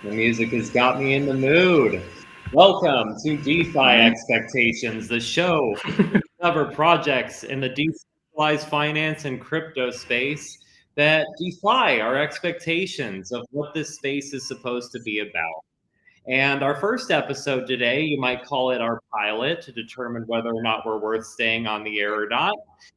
The music has got me in the mood. Welcome to DeFi Expectations, the show where we cover projects in the decentralized finance and crypto space that defy our expectations of what this space is supposed to be about. And our first episode today, you might call it our pilot to determine whether or not we're worth staying on the air or not,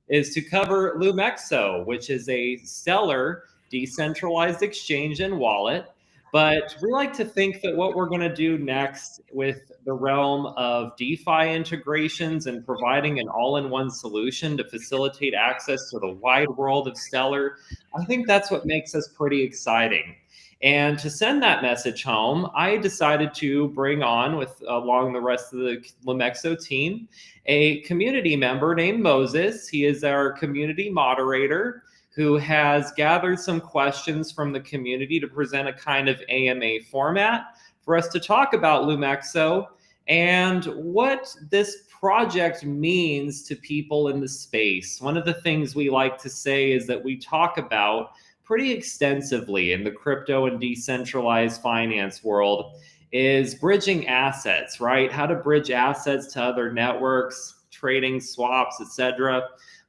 is to cover Lumexo, which is a stellar decentralized exchange and wallet. But we like to think that what we're going to do next with the realm of DeFi integrations and providing an all-in-one solution to facilitate access to the wide world of Stellar, I think that's what makes us pretty exciting. And to send that message home, I decided to bring on, with along the rest of the Lumexo team, a community member named Moses. He is our community moderator who has gathered some questions from the community to present a kind of AMA format for us to talk about Lumexo and what this project means to people in the space. One of the things we like to say is that we talk about pretty extensively in the crypto and decentralized finance world is bridging assets, right? How to bridge assets to other networks, trading swaps, etc.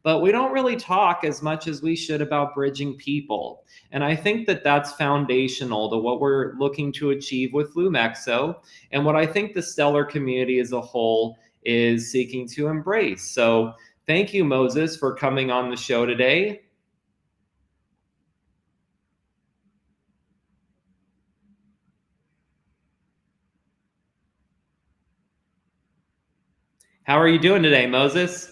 But we don't really talk as much as we should about bridging people. And I think that that's foundational to what we're looking to achieve with Lumexo and what I think the Stellar community as a whole is seeking to embrace. So thank you, Moses, for coming on the show today. How are you doing today, Moses?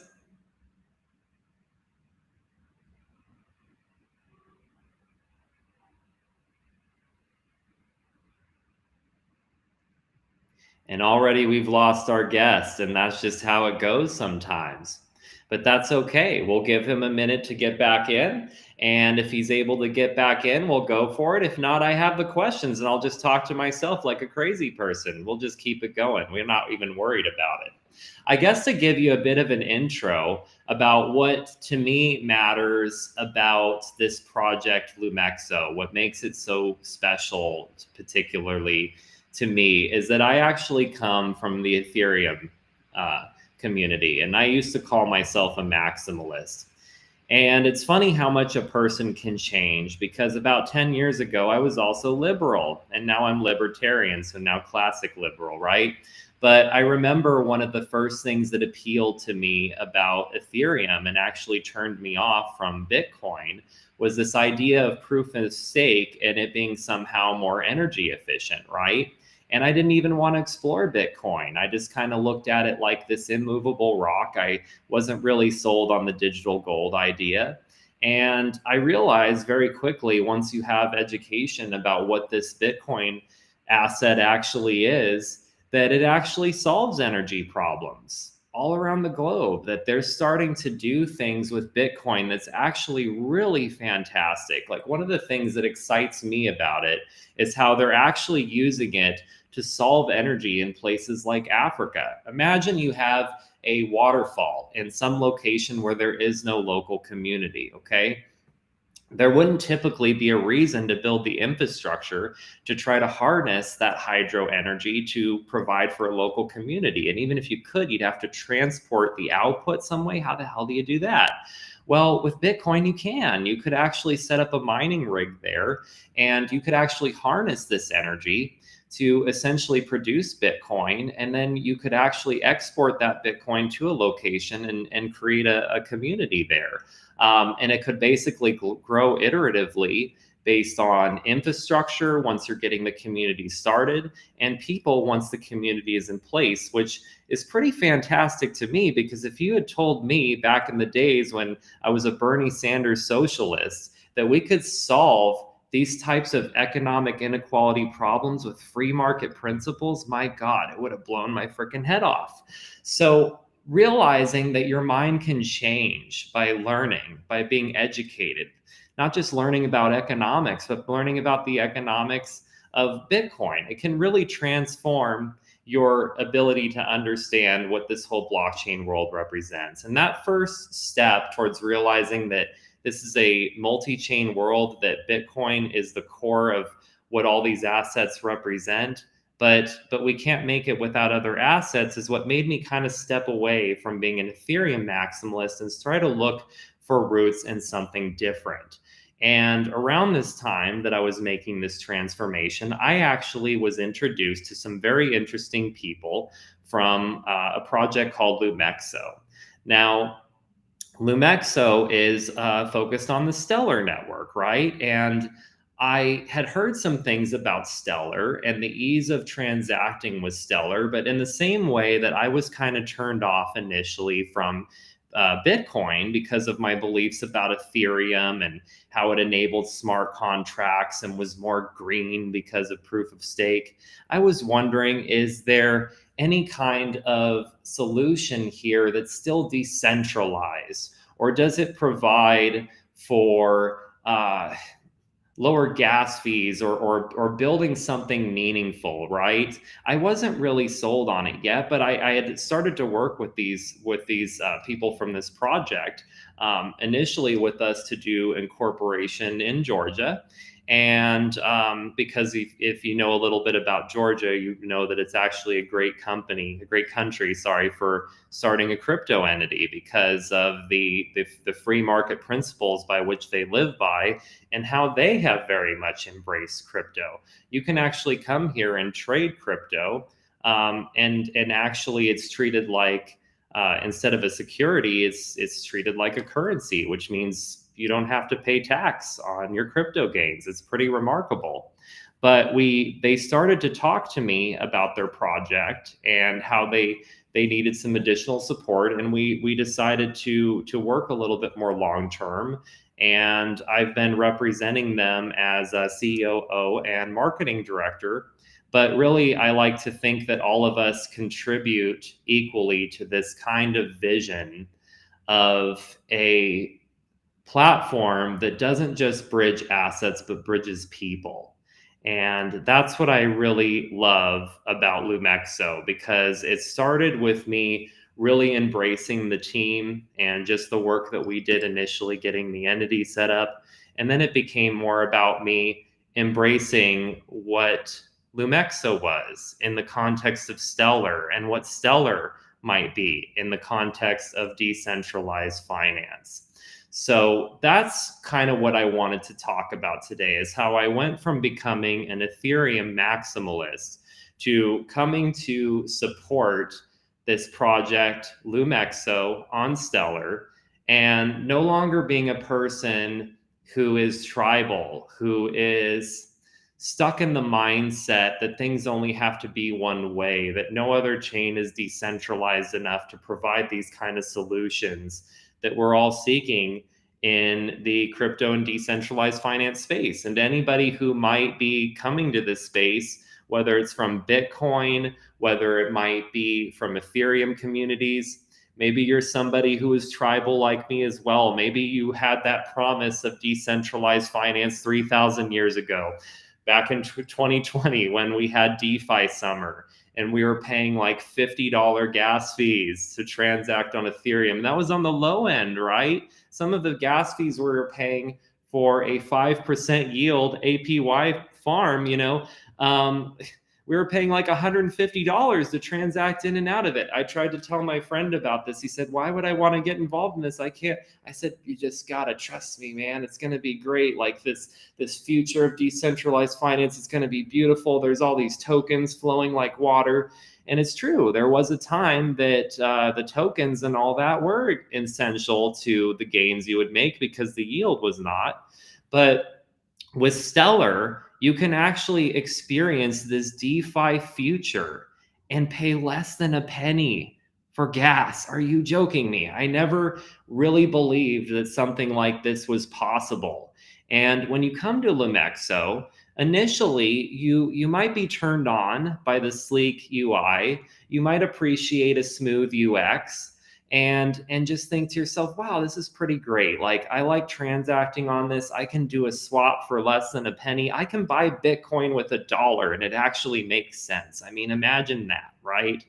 And already we've lost our guest, and that's just how it goes sometimes. But that's okay. We'll give him a minute to get back in. And if he's able to get back in, we'll go for it. If not, I have the questions and I'll just talk to myself like a crazy person. We'll just keep it going. We're not even worried about it. I guess to give you a bit of an intro about what to me matters about this project, Lumexo, what makes it so special, particularly to me, is that I actually come from the Ethereum community, and I used to call myself a maximalist. And it's funny how much a person can change, because about 10 years ago, I was also liberal, and now I'm libertarian, so now classic liberal, right? But I remember one of the first things that appealed to me about Ethereum and actually turned me off from Bitcoin was this idea of proof of stake and it being somehow more energy efficient, right? And I didn't even want to explore Bitcoin. I just kind of looked at it like this immovable rock. I wasn't really sold on the digital gold idea. And I realized very quickly, once you have education about what this Bitcoin asset actually is, that it actually solves energy problems all around the globe, that they're starting to do things with Bitcoin that's actually really fantastic. Like, one of the things that excites me about it is how they're actually using it to solve energy in places like Africa. Imagine you have a waterfall in some location where there is no local community, okay? There wouldn't typically be a reason to build the infrastructure to try to harness that hydro energy to provide for a local community. And even if you could, you'd have to transport the output some way. How the hell do you do that? Well, with Bitcoin, you can. You could actually set up a mining rig there, and you could actually harness this energy to essentially produce Bitcoin. And then you could actually export that Bitcoin to a location and create a community there. And it could basically grow iteratively based on infrastructure once you're getting the community started, and people once the community is in place, which is pretty fantastic to me, because if you had told me back in the days when I was a Bernie Sanders socialist that we could solve these types of economic inequality problems with free market principles, my God, it would have blown my freaking head off. So realizing that your mind can change by learning, by being educated, not just learning about economics, but learning about the economics of Bitcoin. It can really transform your ability to understand what this whole blockchain world represents. And that first step towards realizing that this is a multi-chain world, that Bitcoin is the core of what all these assets represent, but we can't make it without other assets, is what made me kind of step away from being an Ethereum maximalist and try to look for roots in something different. And around this time that I was making this transformation, I actually was introduced to some very interesting people from a project called Lumexo. Now, Lumexo is focused on the Stellar network, right? And I had heard some things about Stellar and the ease of transacting with Stellar, but in the same way that I was kind of turned off initially from Bitcoin because of my beliefs about Ethereum and how it enabled smart contracts and was more green because of proof of stake. I was wondering, is there any kind of solution here that's still decentralized, or does it provide for lower gas fees or building something meaningful, right? I wasn't really sold on it yet, but I had started to work with these people from this project, initially with us to do incorporation in Georgia. And because if you know a little bit about Georgia, you know that it's actually a great country, sorry, for starting a crypto entity because of the free market principles by which they live by and how they have very much embraced crypto. You can actually come here and trade crypto, and actually it's treated like instead of a security, it's treated like a currency, which means you don't have to pay tax on your crypto gains. It's pretty remarkable. But they started to talk to me about their project and how they needed some additional support, and we decided to work a little bit more long term. And I've been representing them as a COO and marketing director. But really, I like to think that all of us contribute equally to this kind of vision of a platform that doesn't just bridge assets, but bridges people. And that's what I really love about Lumexo, because it started with me really embracing the team and just the work that we did initially getting the entity set up. And then it became more about me embracing what Lumexo was in the context of Stellar and what Stellar might be in the context of decentralized finance. So that's kind of what I wanted to talk about today, is how I went from becoming an Ethereum maximalist to coming to support this project, Lumexo, on Stellar, and no longer being a person who is tribal, who is stuck in the mindset that things only have to be one way, that no other chain is decentralized enough to provide these kind of solutions that we're all seeking in the crypto and decentralized finance space. And anybody who might be coming to this space, whether it's from Bitcoin, whether it might be from Ethereum communities, maybe you're somebody who is tribal like me as well. Maybe you had that promise of decentralized finance 3,000 years ago, back in 2020 when we had DeFi summer and we were paying like $50 gas fees to transact on Ethereum. And that was on the low end, right? Some of the gas fees we were paying for a 5% yield APY farm, we were paying like $150 to transact in and out of it. I tried to tell my friend about this. He said, why would I want to get involved in this? I can't. I said, you just got to trust me, man. It's going to be great. Like this future of decentralized finance is going to be beautiful. There's all these tokens flowing like water. And it's true. There was a time that the tokens and all that were essential to the gains you would make because the yield was not. But with Stellar, you can actually experience this DeFi future and pay less than a penny for gas. Are you joking me? I never really believed that something like this was possible. And when you come to Lumexo, initially you might be turned on by the sleek UI. You might appreciate a smooth UX. And just think to yourself, wow, this is pretty great. Like, I like transacting on this. I can do a swap for less than a penny. I can buy Bitcoin with $1 and it actually makes sense. I mean, imagine that, right?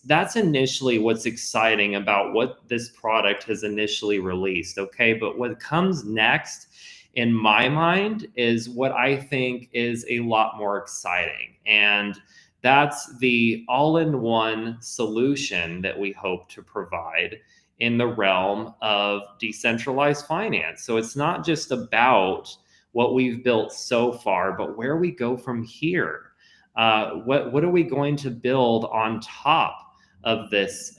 That's initially what's exciting about what this product has initially released. Okay. But what comes next in my mind, is what I think is a lot more exciting. And that's the all-in-one solution that we hope to provide in the realm of decentralized finance. So it's not just about what we've built so far, but where we go from here. What are we going to build on top of this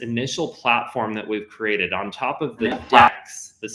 initial platform that we've created, on top of the DEX, the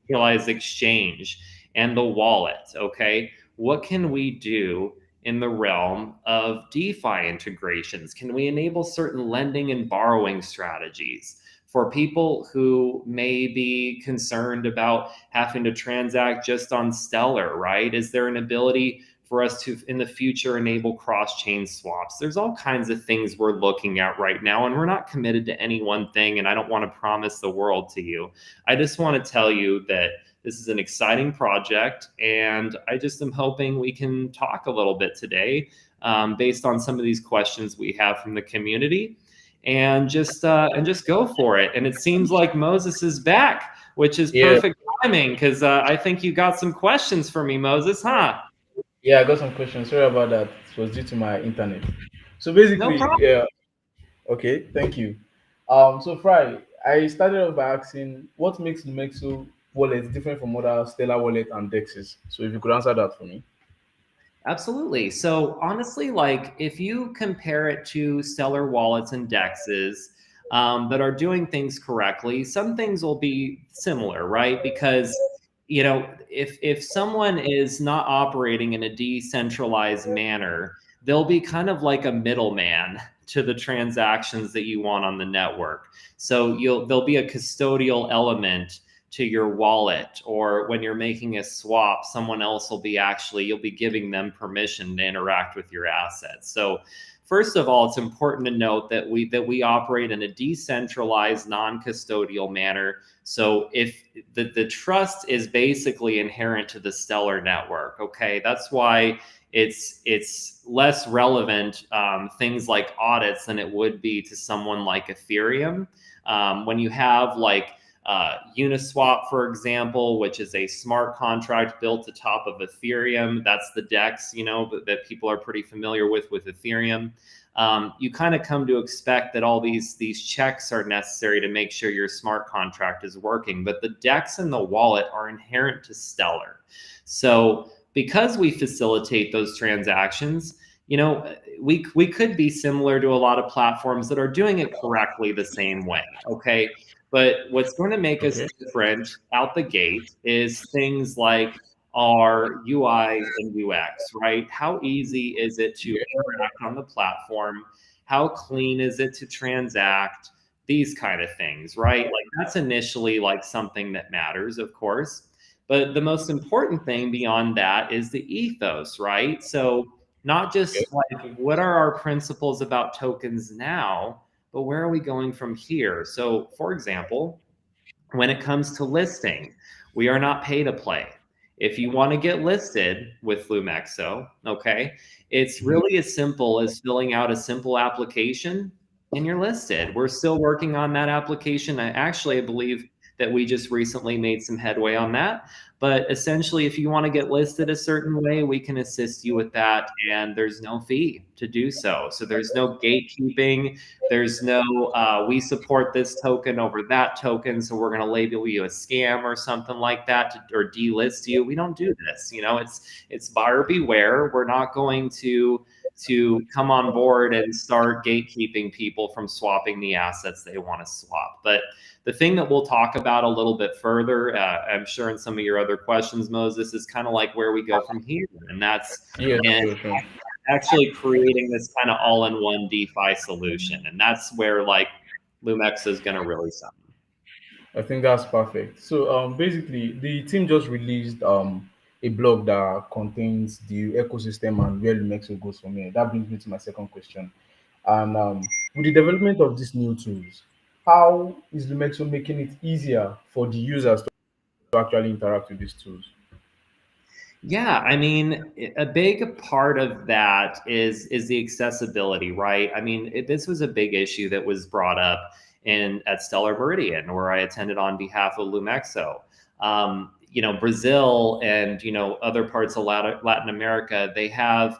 Decentralized Exchange, and the wallet? Okay, what can we do in the realm of DeFi integrations? Can we enable certain lending and borrowing strategies for people who may be concerned about having to transact just on Stellar, right? Is there an ability for us to, in the future, enable cross-chain swaps? There's all kinds of things we're looking at right now, and we're not committed to any one thing, and I don't want to promise the world to you. I just want to tell you that this is an exciting project, and I just am hoping we can talk a little bit today based on some of these questions we have from the community, and just go for it. And it seems like Moses is back, which is perfect timing, because I think you got some questions for me, Moses, huh? Yeah, I got some questions. Sorry about that. It was due to my internet. So No basically, problem. yeah, okay, thank you. So Fry, I started off by asking what makes Lumexo wallet different from other Stellar wallet and Dexes. So if you could answer that for me. Absolutely. So honestly, like if you compare it to Stellar wallets and dexes that are doing things correctly, some things will be similar, right? Because if someone is not operating in a decentralized manner, they'll be kind of like a middleman to the transactions that you want on the network. So there'll be a custodial element to your wallet, or when you're making a swap, someone else will be you'll be giving them permission to interact with your assets. So first of all, it's important to note that we operate in a decentralized, non-custodial manner. So if the trust is basically inherent to the Stellar network, okay, that's why it's less relevant, things like audits, than it would be to someone like Ethereum. When you have like Uniswap, for example, which is a smart contract built atop of Ethereum. That's the DEX, that people are pretty familiar with Ethereum. You kind of come to expect that all these checks are necessary to make sure your smart contract is working. But the DEX and the wallet are inherent to Stellar. So because we facilitate those transactions, we could be similar to a lot of platforms that are doing it correctly the same way. Okay. But what's going to make us Okay. different out the gate is things like our UI and UX, right? How easy is it to interact on the platform? How clean is it to transact? These kind of things, right? Like that's initially like something that matters, of course. But the most important thing beyond that is the ethos, right? So not just like what are our principles about tokens now, but where are we going from here? So, for example, when it comes to listing, we are not pay to play. If you want to get listed with Lumexo, okay, it's really as simple as filling out a simple application and you're listed. We're still working on that application. I believe that we just recently made some headway on that. But essentially, if you want to get listed a certain way, we can assist you with that. And there's no fee to do so. So there's no gatekeeping. There's no, we support this token over that token, so we're going to label you a scam or something like that, or delist you. We don't do this. It's buyer beware. We're not going to come on board and start gatekeeping people from swapping the assets they want to swap. But the thing that we'll talk about a little bit further, I'm sure in some of your other questions, Moses, is kind of like where we go from here, and that's Yes, and sure, sure. actually creating this kind of all-in-one DeFi solution. And that's where like Lumexo is going to really shine. I think that's perfect. So basically, the team just released a blog that contains the ecosystem and where Lumexo goes from here. That brings me to my second question. And with the development of these new tools, how is Lumexo making it easier for the users to actually interact with these tools? Yeah, I mean, a big part of that is the accessibility, right? I mean, this was a big issue that was brought up in at Stellar Meridian, where I attended on behalf of Lumexo. Brazil and other parts of Latin America, they have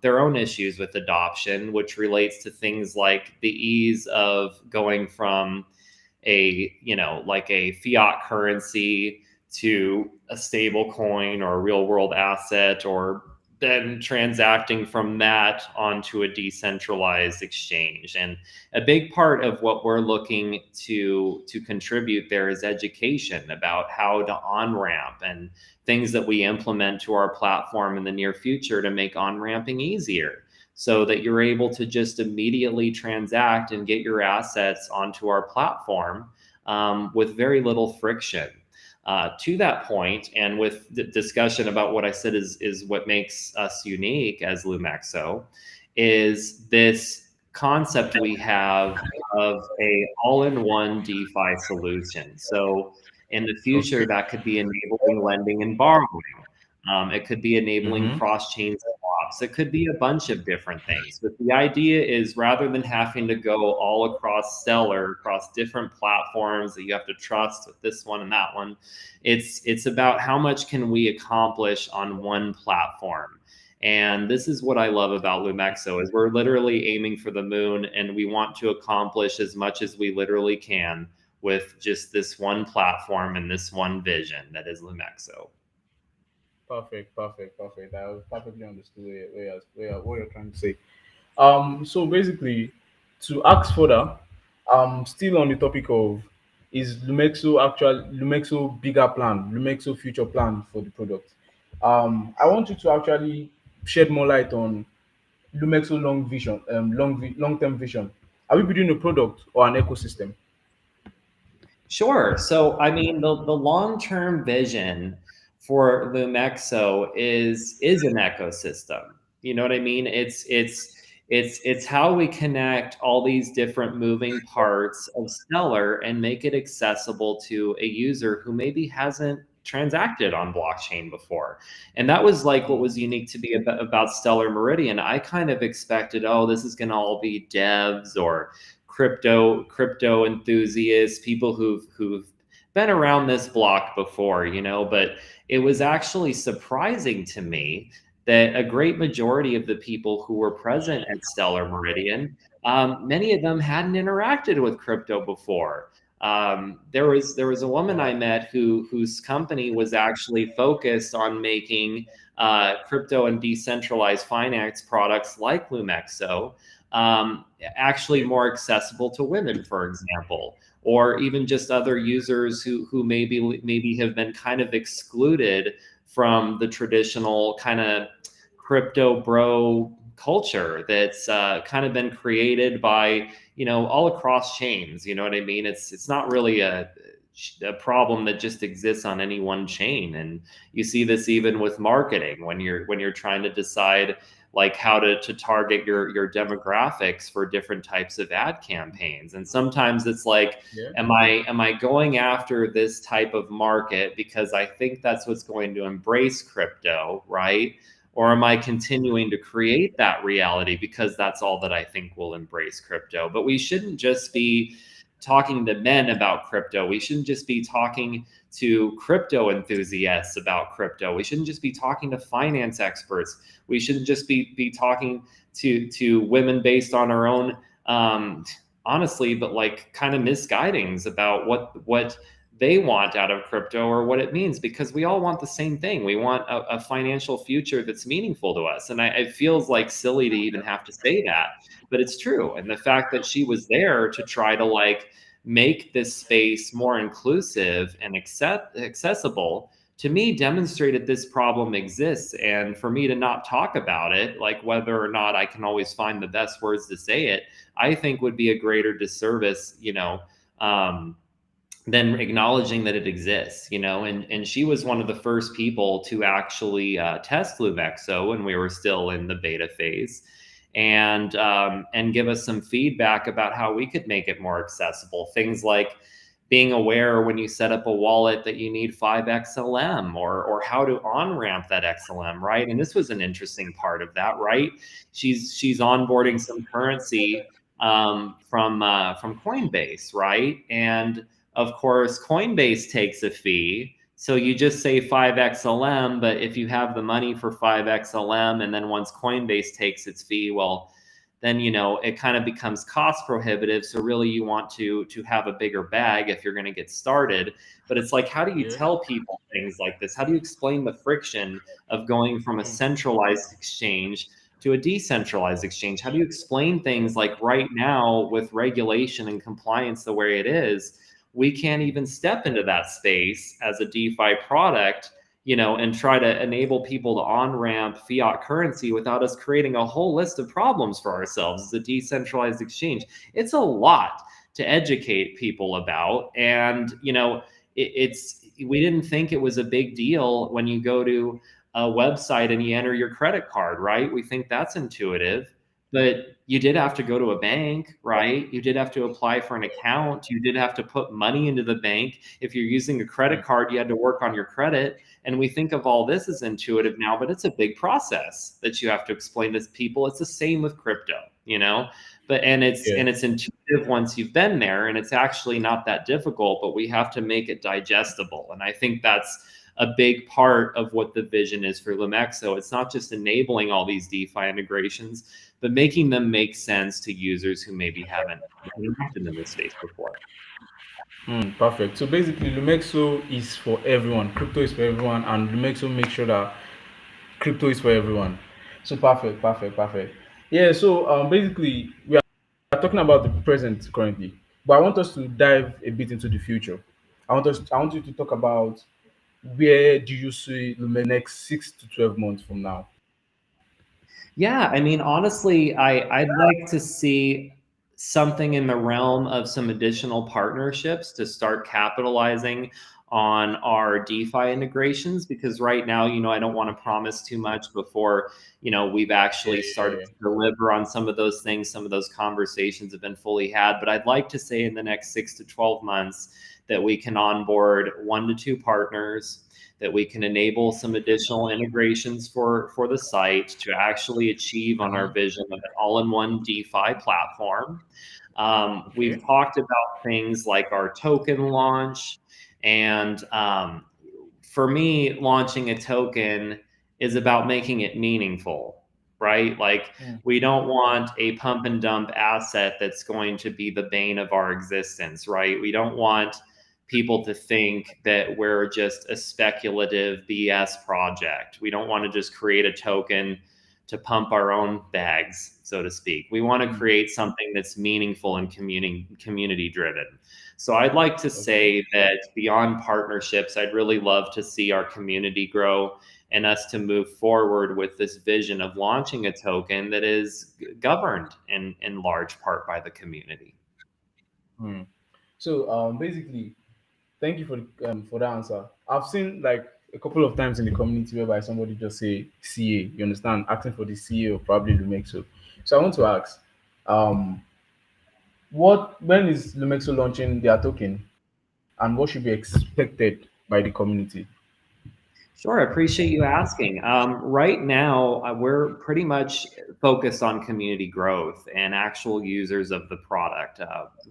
their own issues with adoption, which relates to things like the ease of going from like a fiat currency to a stable coin or a real world asset, or then transacting from that onto a decentralized exchange. And a big part of what we're looking to contribute there is education about how to on ramp and things that we implement to our platform in the near future to make on ramping easier, so that you're able to just immediately transact and get your assets onto our platform with very little friction. To that point, and with the discussion about what I said is what makes us unique as Lumexo, is this concept we have of a all-in-one DeFi solution. So in the future, Okay. that could be enabling lending and borrowing. It could be enabling Mm-hmm. cross-chain swaps. It could be a bunch of different things. But the idea is, rather than having to go all across Stellar, across different platforms that you have to trust with this one and that one, it's about how much can we accomplish on one platform. And this is what I love about Lumexo, is we're literally aiming for the moon, and we want to accomplish as much as we literally can with just this one platform and this one vision that is Lumexo. Perfect, perfect, perfect. I perfectly understood what you're trying to say. So basically, to ask further, still on the topic of, is Lumexo bigger plan, Lumexo future plan for the product? I want you to actually shed more light on Lumexo long term vision. Are we building a product or an ecosystem? Sure. So, I mean, the long term vision for Lumexo is an ecosystem. You know what I mean? It's how we connect all these different moving parts of Stellar and make it accessible to a user who maybe hasn't transacted on blockchain before. And that was like what was unique to me about Stellar Meridian. I kind of expected, oh, this is going to all be devs or crypto enthusiasts, people who've been around this block before, but it was actually surprising to me that a great majority of the people who were present at Stellar Meridian, many of them hadn't interacted with crypto before. There was a woman I met whose company was actually focused on making crypto and decentralized finance products like Lumexo actually more accessible to women, for example, or even just other users who maybe have been kind of excluded from the traditional kind of crypto bro culture that's kind of been created by all across chains. You know what I mean? It's not really a problem that just exists on any one chain. And you see this even with marketing, when you're trying to decide like how to target your demographics for different types of ad campaigns. And sometimes it's like, Yeah. am I going after this type of market because I think that's what's going to embrace crypto, right? Or am I continuing to create that reality because that's all that I think will embrace crypto? But we shouldn't just be talking to men about crypto. We shouldn't just be talking to crypto enthusiasts about crypto. We shouldn't just be talking to finance experts. We shouldn't just be talking to women based on our own honestly, but like kind of misguidings about what they want out of crypto or what it means, because we all want the same thing. We want a financial future that's meaningful to us. And it feels like silly to even have to say that, but it's true. And the fact that she was there to try to like make this space more inclusive and accessible, to me demonstrated this problem exists. And for me to not talk about it, like whether or not I can always find the best words to say it, I think would be a greater disservice, than acknowledging that it exists. And she was one of the first people to actually test Lumexo when we were still in the beta phase, and give us some feedback about how we could make it more accessible. Things like being aware when you set up a wallet that you need 5 XLM, or how to on ramp that XLM, right? And this was an interesting part of that, right? She's onboarding some currency from Coinbase, right? And of course, Coinbase takes a fee. So you just say 5XLM, but if you have the money for 5XLM and then once Coinbase takes its fee, well, then it kind of becomes cost prohibitive. So really you want to have a bigger bag if you're going to get started. But it's like, how do you Yeah. tell people things like this? How do you explain the friction of going from a centralized exchange to a decentralized exchange? How do you explain things like right now with regulation and compliance the way it is? We can't even step into that space as a DeFi product, and try to enable people to on-ramp fiat currency without us creating a whole list of problems for ourselves as a decentralized exchange. It's a lot to educate people about. And, we didn't think it was a big deal when you go to a website and you enter your credit card, right? We think that's intuitive. But you did have to go to a bank, right? You did have to apply for an account. You did have to put money into the bank. If you're using a credit card, you had to work on your credit. And we think of all this as intuitive now, but it's a big process that you have to explain to people. It's the same with crypto. But and Yeah. it's intuitive once you've been there, and it's actually not that difficult, but we have to make it digestible. And I think that's a big part of what the vision is for Lumexo. It's not just enabling all these DeFi integrations, but making them make sense to users who maybe haven't interacted in this space before. Perfect. So basically, Lumexo is for everyone. Crypto is for everyone, and Lumexo makes sure that crypto is for everyone. So perfect, perfect, perfect. Yeah. So basically, we are talking about the present currently, but I want us to dive a bit into the future. I want you to talk about where do you see the next 6 to 12 months from now. Yeah, I mean, honestly, I'd like to see something in the realm of some additional partnerships to start capitalizing on our DeFi integrations, because right now, I don't want to promise too much before, we've actually started Yeah. to deliver on some of those things. Some of those conversations have been fully had, but I'd like to say in the next 6 to 12 months that we can onboard 1 to 2 partners, that we can enable some additional integrations for the site to actually achieve on our Mhm. vision of an all-in-one DeFi platform. We've Okay. talked about things like our token launch, and for me, launching a token is about making it meaningful, right? Like, Mm. we don't want a pump and dump asset that's going to be the bane of our existence, right? We don't want people to think that we're just a speculative BS project. We don't want to just create a token to pump our own bags, so to speak. We want to Mm. create something that's meaningful and community driven. So I'd like to Okay. say that beyond partnerships, I'd really love to see our community grow and us to move forward with this vision of launching a token that is governed in large part by the community. Mm. So basically, thank you for the answer. I've seen like a couple of times in the community whereby somebody just say CA, you understand, asking for the CA of probably Lumexo. So I want to ask, um, what when is Lumexo launching their token, and what should be expected by the community? Sure, I appreciate you asking. Right now, we're pretty much focused on community growth and actual users of the product,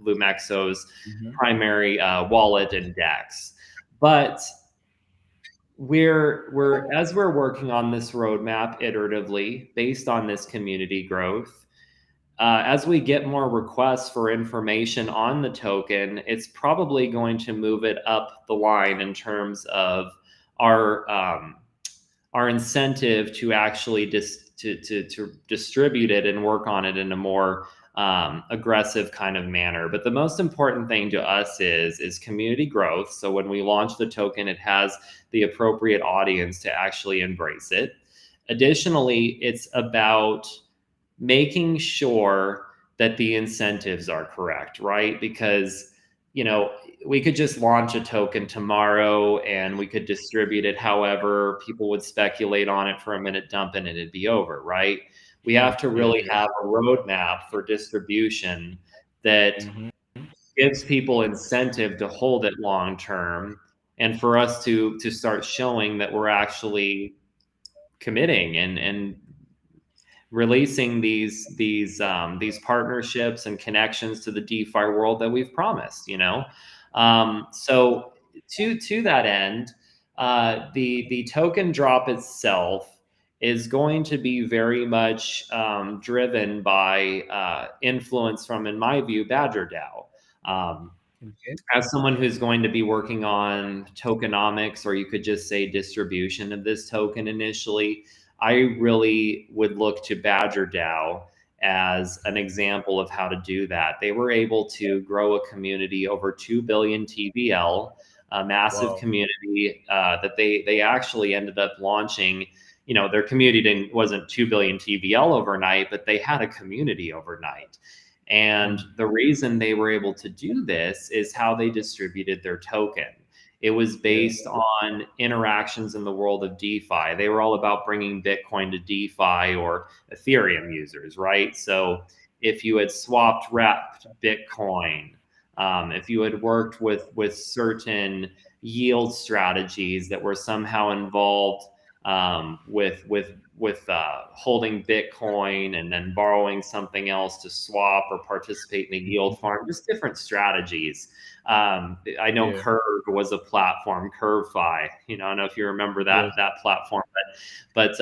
Lumexo's Mhm. primary wallet and DEX. But we're working on this roadmap iteratively based on this community growth. As we get more requests for information on the token, it's probably going to move it up the line in terms of our um, our incentive to actually to distribute it and work on it in a more aggressive kind of manner. But the most important thing to us is community growth. So when we launch the token, it has the appropriate audience to actually embrace it. Additionally, it's about making sure that the incentives are correct, right? Because, we could just launch a token tomorrow and we could distribute it however people would speculate on it for a minute, dump it, and it'd be over, right? We have to Yeah. really have a roadmap for distribution that Mhm. gives people incentive to hold it long term, and for us to start showing that we're actually committing and releasing these partnerships and connections to the DeFi world that we've promised. So to that end, The token drop itself is going to be very much driven by influence from, in my view, Badger DAO. Okay. As someone who's going to be working on tokenomics, or you could just say distribution of this token initially, I really would look to Badger DAO as an example of how to do that. They were able to grow a community over 2 billion TVL, a massive Wow. community that they actually ended up launching. You know, their community wasn't 2 billion TVL overnight, but they had a community overnight. And Mm. the reason they were able to do this is how they distributed their token. It was Yeah. based on interactions in the world of DeFi. They were all about bringing Bitcoin to DeFi or Ethereum users, right? So if you had swapped wrapped Bitcoin, if you had worked with certain yield strategies that were somehow involved with holding Bitcoin and then borrowing something else to swap or participate in a yield farm, just different strategies. I know Yeah. Curve was a platform, CurveFi. You know, I don't know if you remember Yes. that platform, but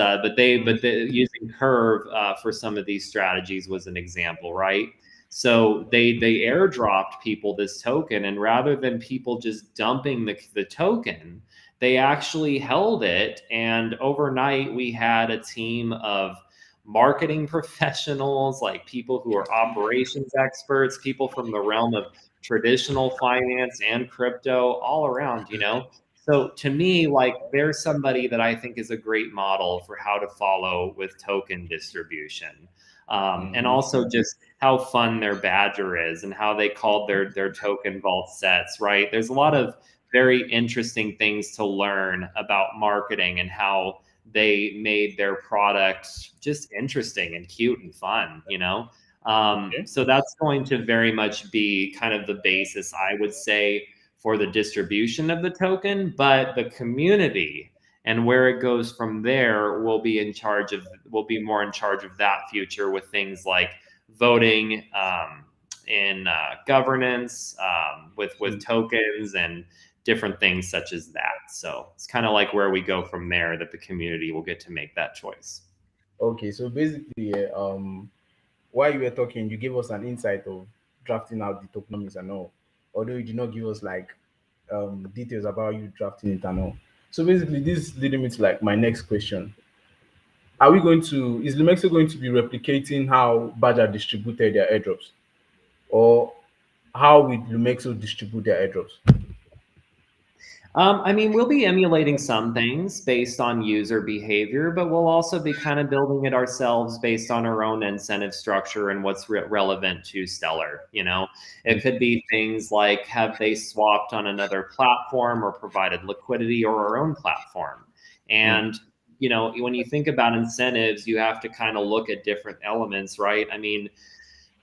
using Curve for some of these strategies was an example, right? So they airdropped people this token, and rather than people just dumping the token, they actually held it. And overnight, we had a team of marketing professionals, like people who are operations experts, people from the realm of traditional finance and crypto, all around, you know. So to me, like, there's somebody that I think is a great model for how to follow with token distribution. And Mm-hmm. also just how fun their badger is and how they called their token vault sets, right? There's a lot of very interesting things to learn about marketing and how they made their product just interesting and cute and fun, you know? Okay. So that's going to very much be kind of the basis, I would say, for the distribution of the token, but the community and where it goes from there will be more in charge of that future with things like voting, in governance, with Hmm. tokens and different things such as that. So it's kind of like where we go from there, that the community will get to make that choice. Okay. So basically, while you were talking, you gave us an insight of drafting out the tokenomics and all, although you did not give us like details about you drafting it and all. So basically, this is leading me to like my next question. Are we going to, is Lumexo going to be replicating how Badger distributed their airdrops? Or how will Lumexo distribute their airdrops? I mean, we'll be emulating some things based on user behavior, but we'll also be kind of building it ourselves based on our own incentive structure and what's relevant to Stellar. You know, it could be things like, have they swapped on another platform or provided liquidity, or our own platform? Mm. And you know, when you think about incentives, you have to kind of look at different elements, right? I mean,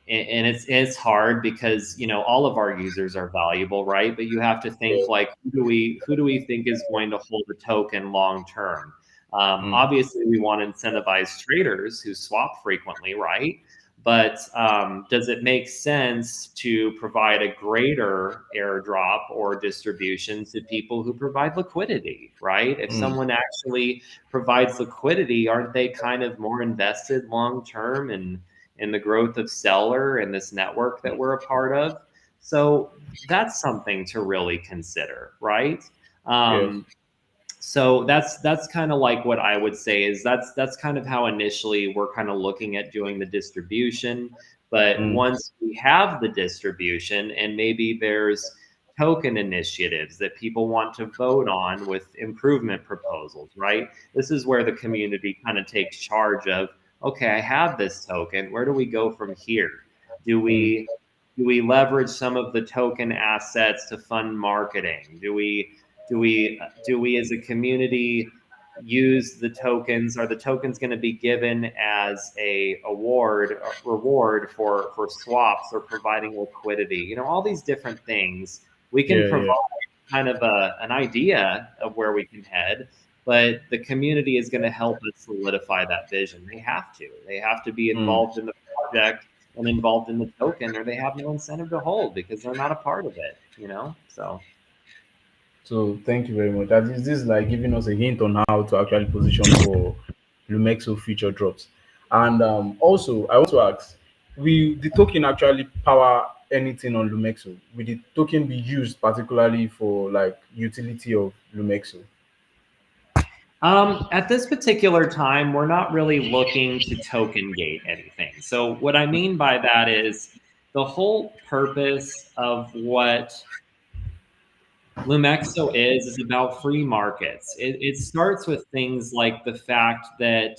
and it's hard because, you know, all of our users are valuable, right? But you have to think, Yeah. like, who do we think is going to hold a token long term? Mm. Obviously, we want to incentivize traders who swap frequently, right? But does it make sense to provide a greater airdrop or distribution to people who provide liquidity, right? If Mm. someone actually provides liquidity, aren't they kind of more invested long term in the growth of Stellar and this network that we're a part of? So that's something to really consider, right? Yes. So that's kind of like what I would say is that's kind of how initially we're kind of looking at doing the distribution. But Mm. once we have the distribution, and maybe there's token initiatives that people want to vote on with improvement proposals, right? This is where the community kind of takes charge of, okay, I have this token, where do we go from here? Do Mm. we do we leverage some of the token assets to fund marketing? Do we as a community use the tokens? Are the tokens going to be given as a reward for swaps or providing liquidity? You know, all these different things we can Yeah. provide Yeah. kind of an idea of where we can head, but the community is going to help us solidify that vision. They have to be Mm. involved in the project and involved in the token, or they have no incentive to hold because they're not a part of it, you know? So So thank you very much. That is this is like giving us a hint on how to actually position for Lumexo future drops. And also I want to ask, will the token actually power anything on Lumexo? Will the token be used particularly for like utility of Lumexo? At this particular time, we're not really looking to token gate anything. So what I mean by that is the whole purpose of what Lumexo is about free markets. It starts with things like the fact that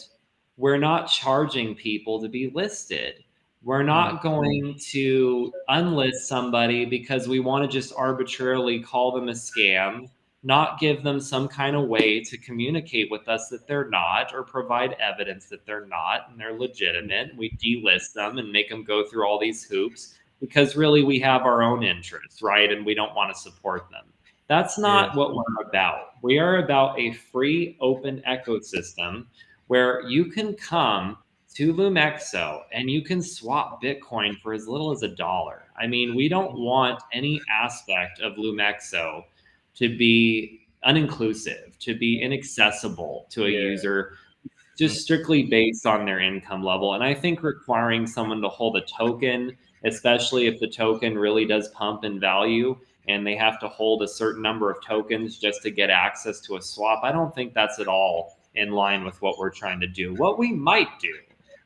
we're not charging people to be listed. We're Mm, not going to unlist somebody because we want to just arbitrarily call them a scam, not give them some kind of way to communicate with us that they're not, or provide evidence that they're not and they're legitimate. We delist them and make them go through all these hoops because really we have our own interests, right? And we don't want to support them. That's yeah. not what we're about. We are about a free, open ecosystem where you can come to Lumexo and you can swap Bitcoin for as little as $1. I mean, we don't want any aspect of Lumexo to be uninclusive, to be inaccessible to a Yeah. user just strictly based on their income level. And I think requiring someone to hold a token, especially if the token really does pump in value and they have to hold a certain number of tokens just to get access to a swap, I don't think that's at all in line with what we're trying to do. What we might do,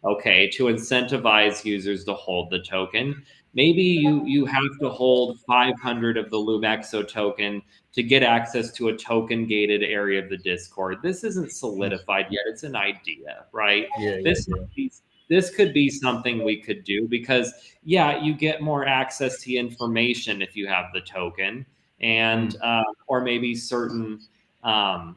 okay, to incentivize users to hold the token, maybe you have to hold 500 of the Lumexo token to get access to a token gated area of the Discord. This isn't Mm, solidified yet. It's an idea, right? yeah, yeah, This yeah. this could be something we could do because yeah, you get more access to information if you have the token, and Mm, or maybe um,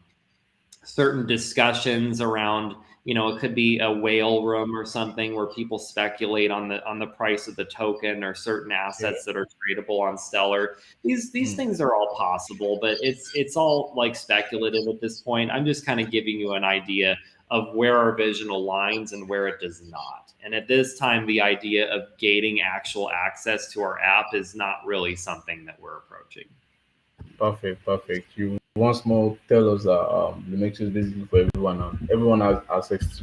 certain discussions around, it could be a whale room or something where people speculate on the price of the token or certain yeah. assets that are tradable on Stellar. These Mm, things are all possible, but it's all like speculative at this point. I'm just kind of giving you an idea of where our vision aligns and where it does not. And at this time, the idea of gating actual access to our app is not really something that we're approaching. perfect, perfect. You once more tell us that Lumexo is basically for everyone, and everyone has access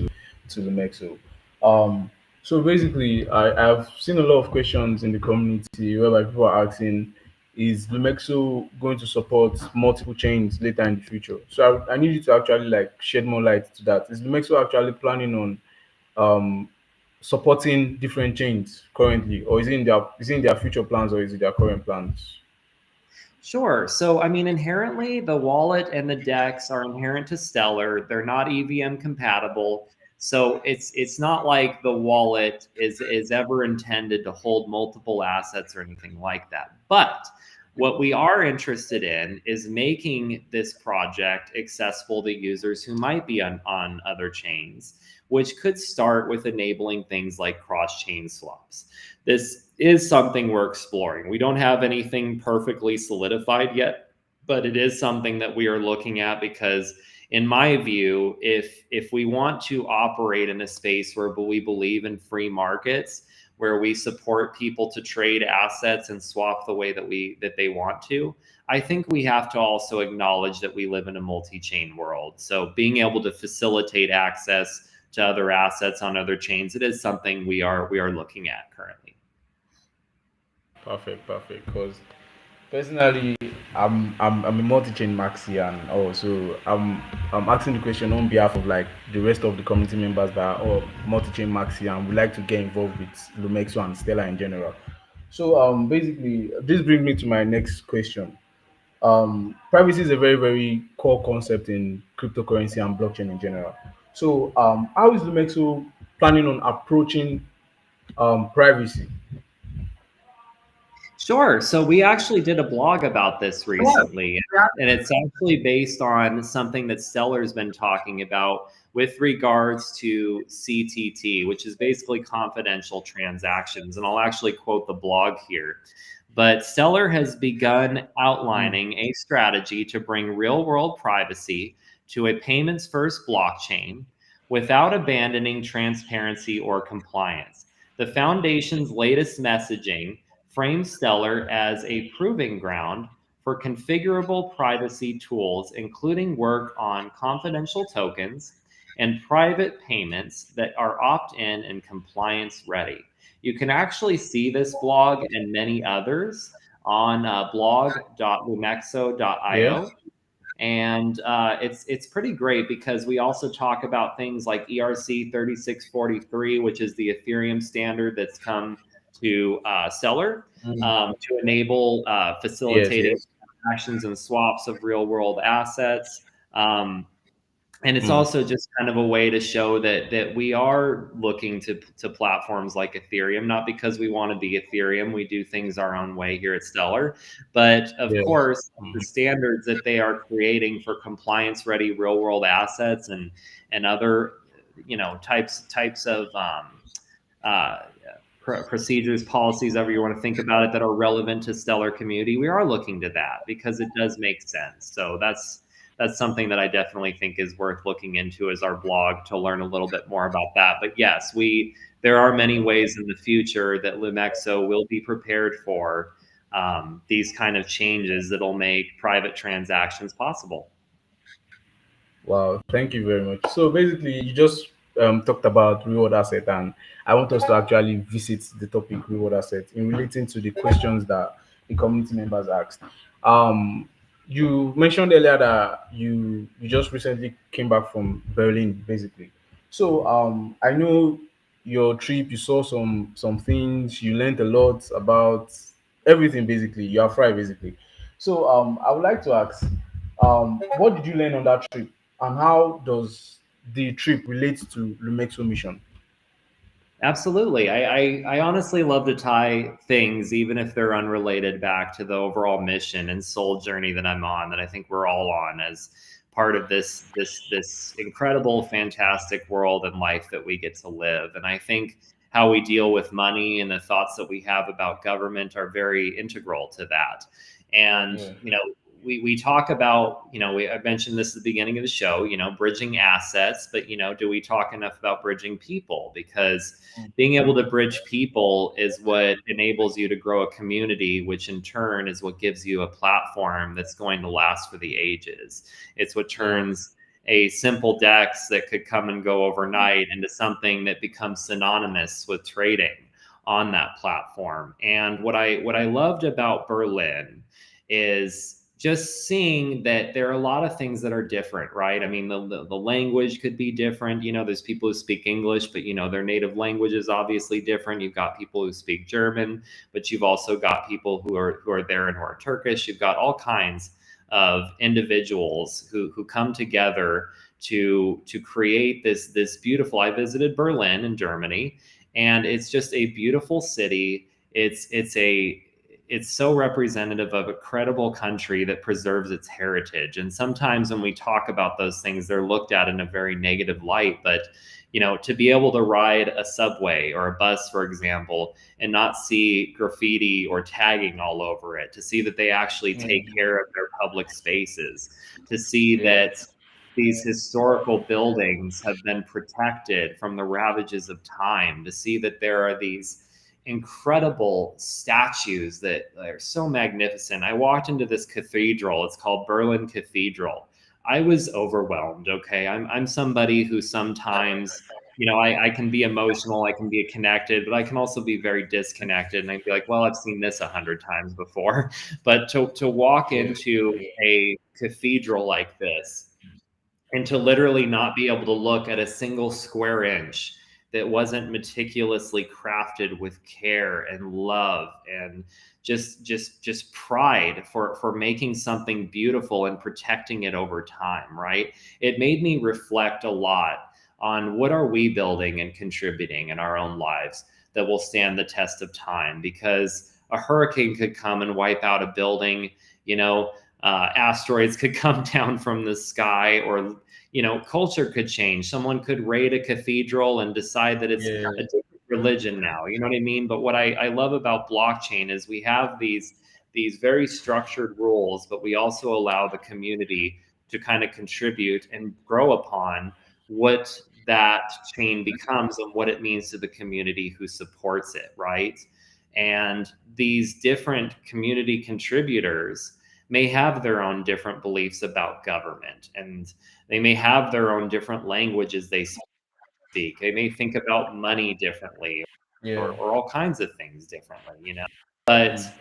to Lumexo. Um, so basically, I've seen a lot of questions in the community whereby people are asking, is Lumexo going to support multiple chains later in the future? So I need you to actually like shed more light to that. Is Lumexo actually planning on um, supporting different chains currently, or is it in their future plans, or is it their current plans? Sure. So, I mean, inherently, the wallet and the DEX are inherent to Stellar. They're not EVM compatible. So it's not like the wallet is ever intended to hold multiple assets or anything like that. But what we are interested in is making this project accessible to users who might be on other chains, which could start with enabling things like cross-chain swaps. This is something we're exploring. We don't have anything perfectly solidified yet, but it is something that we are looking at because in my view, if we want to operate in a space where we believe in free markets, where we support people to trade assets and swap the way that they want to, I think we have to also acknowledge that we live in a multi-chain world. So being able to facilitate access to other assets on other chains, it is something we are looking at currently. Perfect, perfect. Because personally, I'm a multi-chain maxi, and also I'm asking the question on behalf of like the rest of the community members that are all multi-chain maxi and would like to get involved with Lumexo and Stellar in general. So basically, this brings me to my next question. Privacy is a very very core concept in cryptocurrency and blockchain in general. So how is Lumexo planning on approaching privacy? Sure. So we actually did a blog about this recently, and it's actually based on something that Stellar's been talking about with regards to CTT, which is basically confidential transactions. And I'll actually quote the blog here. But Stellar has begun Mm, outlining a strategy to bring real world privacy to a payments first blockchain without abandoning transparency or compliance. The foundation's latest messaging frames Stellar as a proving ground for configurable privacy tools, including work on confidential tokens and private payments that are opt-in and compliance ready. You can actually see this blog and many others on Yeah. blog.lumexo.io. And it's pretty great because we also talk about things like ERC 3643, which is the Ethereum standard that's come to Stellar Mm. to enable Yes, facilitating yes. transactions and swaps of real world assets. Um, and it's Mm. also just kind of a way to show that we are looking to platforms like Ethereum, not because we want to be Ethereum. We do things our own way here at Stellar, but of Yes. course, the standards that they are creating for compliance ready real world assets and other types of uh, procedures, policies, however you want to think about it, that are relevant to Stellar community, we are looking to that because it does make sense. So that's something that I definitely think is worth looking into as our blog to learn a little bit more about that. But yes, there are many ways in the future that Lumexo will be prepared for these kind of changes that'll make private transactions possible. Wow, thank you very much. So basically, you just talked about reward asset, and I want us to actually visit the topic reward asset in relating to the questions that the community members asked. Um, you mentioned earlier that you just recently came back from Berlin, basically. So I know your trip. You saw some things. You learned a lot about everything. Basically, you are fried. Basically. So I would like to ask, what did you learn on that trip? And how does the trip relate to Lumexo mission? Absolutely. I honestly love to tie things, even if they're unrelated, back to the overall mission and soul journey that I'm on, that I think we're all on as part of this incredible, fantastic world and life that we get to live. And I think how we deal with money and the thoughts that we have about government are very integral to that. And Yeah. we talk about, I mentioned this at the beginning of the show, bridging assets, but do we talk enough about bridging people? Because being able to bridge people is what enables you to grow a community, which in turn is what gives you a platform that's going to last for the ages. It's what Yeah. turns a simple DEX that could come and go overnight into something that becomes synonymous with trading on that platform. And what I loved about Berlin is just seeing that there are a lot of things that are different, right? I mean, the language could be different. There's people who speak English, but their native language is obviously different. You've got people who speak German, but you've also got people who are there and who are Turkish. You've got all kinds of individuals who come together to create this beautiful. I visited Berlin in Germany, and it's just a beautiful city. It's so representative of a credible country that preserves its heritage. And sometimes when we talk about those things, they're looked at in a very negative light. But to be able to ride a subway or a bus, for example, and not see graffiti or tagging all over it, to see that they actually take Mm. care of their public spaces, to see Yeah. that these historical buildings have been protected from the ravages of time, to see that there are these incredible statues that are so magnificent. I walked into this cathedral. It's called Berlin Cathedral. I was overwhelmed. Okay. I'm somebody who sometimes, I can be emotional, I can be connected, but I can also be very disconnected. And I'd be like, well, I've seen this 100 times before. But to walk Yeah. into a cathedral like this and to literally not be able to look at a single square inch that wasn't meticulously crafted with care and love and just pride for making something beautiful and protecting it over time, right? It made me reflect a lot on what are we building and contributing in our own lives that will stand the test of time, because a hurricane could come and wipe out a building, asteroids could come down from the sky, or culture could change. Someone could raid a cathedral and decide that it's Yeah. a different religion now. You know what I mean? But what I love about blockchain is we have these very structured rules, but we also allow the community to kind of contribute and grow upon what that chain becomes and what it means to the community who supports it, right? And these different community contributors may have their own different beliefs about government, and they may have their own different languages they speak. They may think about money differently, Yeah. or all kinds of things differently, But Mm.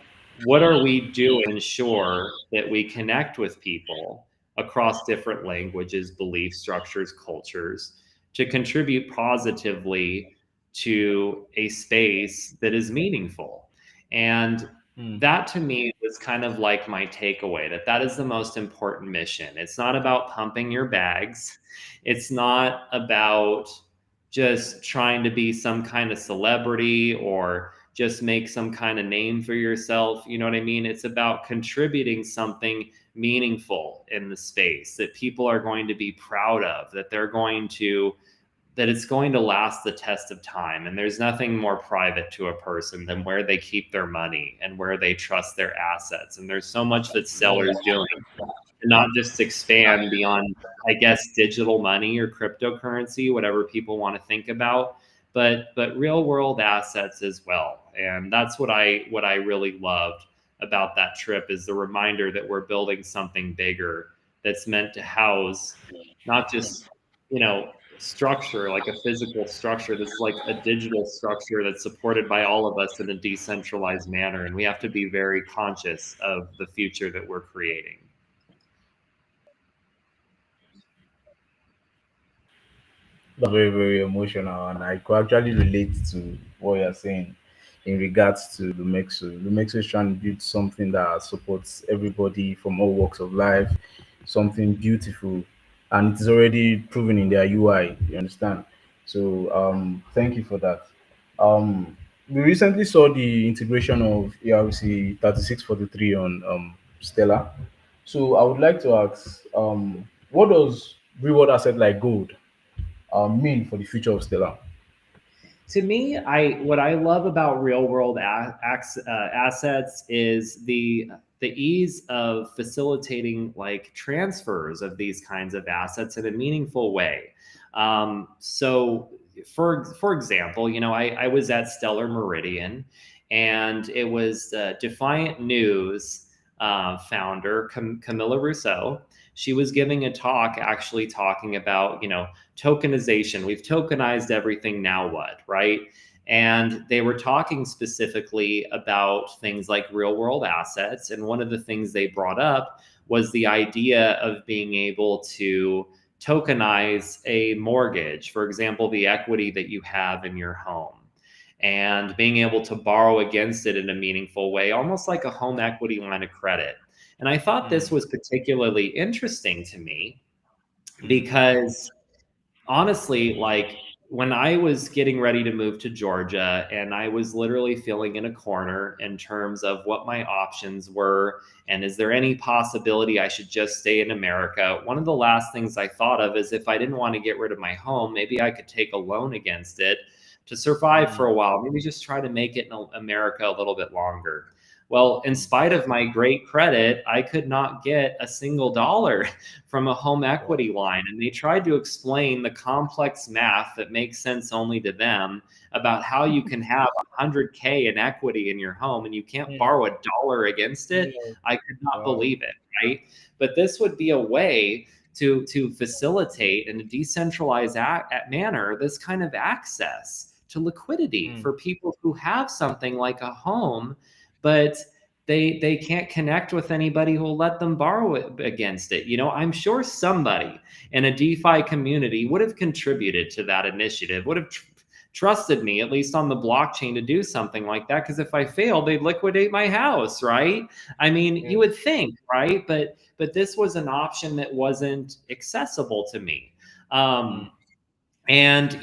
what are we doing to ensure that we connect with people across different languages, belief structures, cultures to contribute positively to a space that is meaningful? And Mm. that to me is kind of like my takeaway, that is the most important mission. It's not about pumping your bags. It's not about just trying to be some kind of celebrity or just make some kind of name for yourself. You know what I mean? It's about contributing something meaningful in the space that people are going to be proud of, that it's going to last the test of time. And there's nothing more private to a person than where they keep their money and where they trust their assets. And there's so much that Stellar is doing to not just expand beyond, I guess, digital money or cryptocurrency, whatever people want to think about, but real world assets as well. And that's what I really loved about that trip, is the reminder that we're building something bigger that's meant to house not just, structure, like a physical structure. This is like a digital structure that's supported by all of us in a decentralized manner. And we have to be very conscious of the future that we're creating. That's very, very emotional, and I could actually relate to what you're saying in regards to Lumexo. Lumexo is trying to build something that supports everybody from all walks of life, something beautiful, and it is already proven in their UI. You understand? So, thank you for that. We recently saw the integration of ERC 3643 on Stellar. So, I would like to ask, what does reward asset like gold mean for the future of Stellar? To me, what I love about real world assets is the ease of facilitating like transfers of these kinds of assets in a meaningful way. So, for example, I was at Stellar Meridian, and it was Defiant News founder Camilla Rousseau. She was giving a talk, actually talking about tokenization. We've tokenized everything. Now what, right? And they were talking specifically about things like real world assets. And one of the things they brought up was the idea of being able to tokenize a mortgage, for example, the equity that you have in your home, and being able to borrow against it in a meaningful way, almost like a home equity line of credit. And I thought this Mm, was particularly interesting to me mm, because honestly, like when I was getting ready to move to Georgia, and I was literally feeling in a corner in terms of what my options were, and is there any possibility I should just stay in America? One of the last things I thought of is, if I didn't want to get rid of my home, maybe I could take a loan against it to survive for mm, a while, maybe just try to make it in America a little bit longer. Well, in spite of my great credit, I could not get a single dollar from a home wow. equity line. And they tried to explain the complex math that makes sense only to them about how you can have 100K in equity in your home and you can't Mm, borrow a dollar against it. yeah, I could not wow. believe it, right? But this would be a way to facilitate in a decentralized manner this kind of access to liquidity Mm, for people who have something like a home, but they can't connect with anybody who will let them borrow it against it. I'm sure somebody in a DeFi community would have contributed to that initiative, would have trusted me, at least on the blockchain, to do something like that. Because if I failed, they'd liquidate my house, right? I mean, yeah. you would think, right? But this was an option that wasn't accessible to me. Mm, And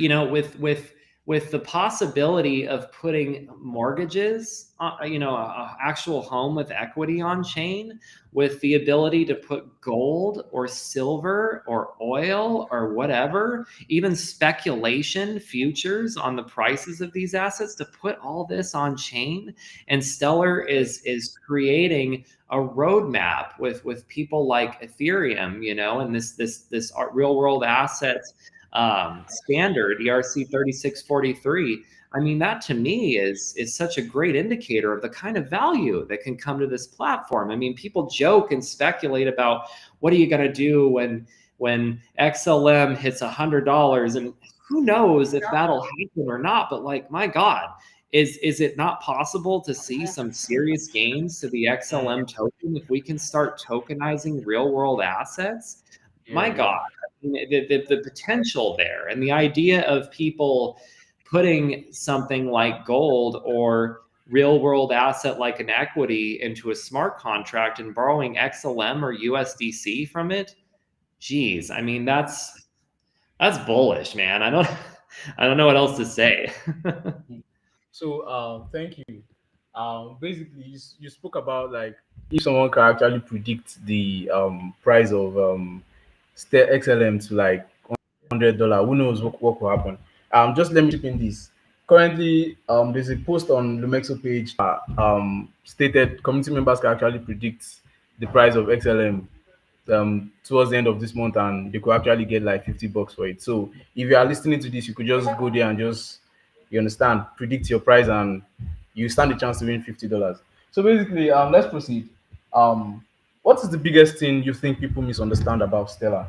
with the possibility of putting mortgages, a actual home with equity on chain, with the ability to put gold or silver or oil or whatever, even speculation futures on the prices of these assets, to put all this on chain. And Stellar yeah. is creating a roadmap with people like Ethereum, and this real world assets standard ERC 3643. I mean, that to me is such a great indicator of the kind of value that can come to this platform. I mean, people joke and speculate about what are you going to do when XLM hits $100, and who knows if that'll happen or not. But like, my God, is it not possible to see some serious gains to the XLM token if we can start tokenizing real world assets? My God, I mean, the potential there, and the idea of people putting something like gold or real world asset like an equity into a smart contract and borrowing XLM or USDC from it, geez, I mean, that's bullish, man. I don't know what else to say. So, thank you. Basically, you spoke about like if someone can actually predict the price of XLM to like $100, who knows what will happen. Just let me chip in this. Currently, there's a post on Lumexo page stated community members can actually predict the price of XLM towards the end of this month, and they could actually get like $50 for it. So if you are listening to this, you could just go there and just, you understand, predict your price, and you stand a chance to win $50. So basically, let's proceed. What is the biggest thing you think people misunderstand about Stellar?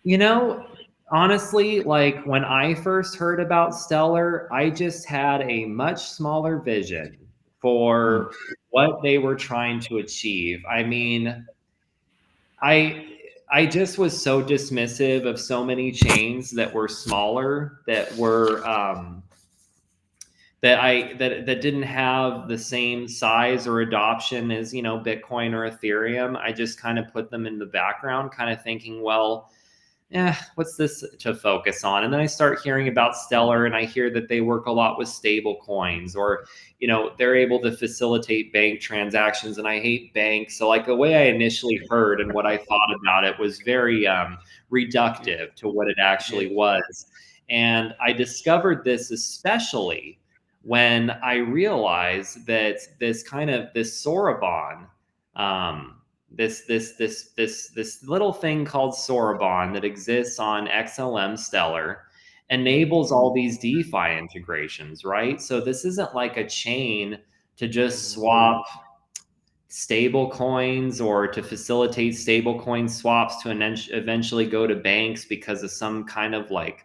You know, honestly, like when I first heard about Stellar, I just had a much smaller vision Hmm. for what they were trying to achieve. I mean, I I just was so dismissive of so many chains that were smaller, that were that didn't have the same size or adoption as, you know, Bitcoin or Ethereum. I just kind of put them in the background, kind of thinking, well, what's this to focus on? And then I start hearing about Stellar, and I hear that they work a lot with stable coins, or, you know, they're able to facilitate bank transactions. And I hate banks. So like the way I initially heard and what I thought about it was very Yeah, reductive to what it yeah. actually was. And I discovered this especially when I realized that this Sorobon, this little thing called Sorobon that exists on XLM Stellar, enables all these DeFi integrations, right? So this isn't like a chain to just swap stable coins or to facilitate stable coin swaps to eventually go to banks because of some kind of like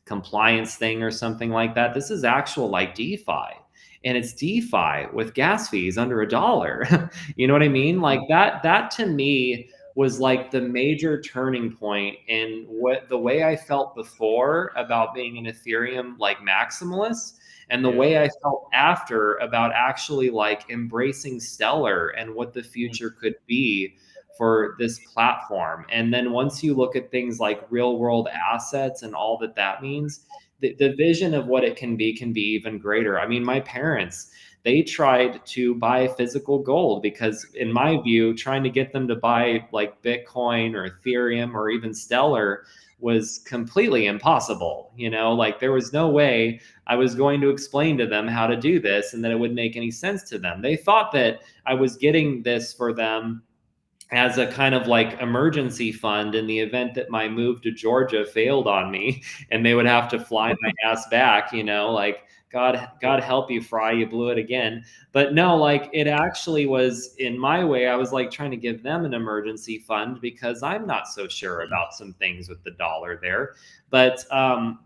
compliance thing or something like that. This is actual like DeFi. And it's DeFi with gas fees under $1. You know what I mean? Like that to me was like the major turning point in what the way I felt before about being an Ethereum like maximalist, and the Yeah. way I felt after about actually like embracing Stellar and what the Mm. future could be for this platform. And then once you look at things like real world assets and all that that means, the vision of what it can be even greater. I mean, my parents, they tried to buy physical gold because, in my view, trying to get them to buy like Bitcoin or Ethereum or even Stellar was completely impossible. You know, like there was no way I was going to explain to them how to do this and that it would make any sense to them. They thought that I was getting this for them as a kind of like emergency fund in the event that my move to Georgia failed on me and they would have to fly my ass back, you know, like God help you, Fry, you blew it again. But no, like it actually was in my way. I was like trying to give them an emergency fund because I'm not so sure about some things with the dollar there. But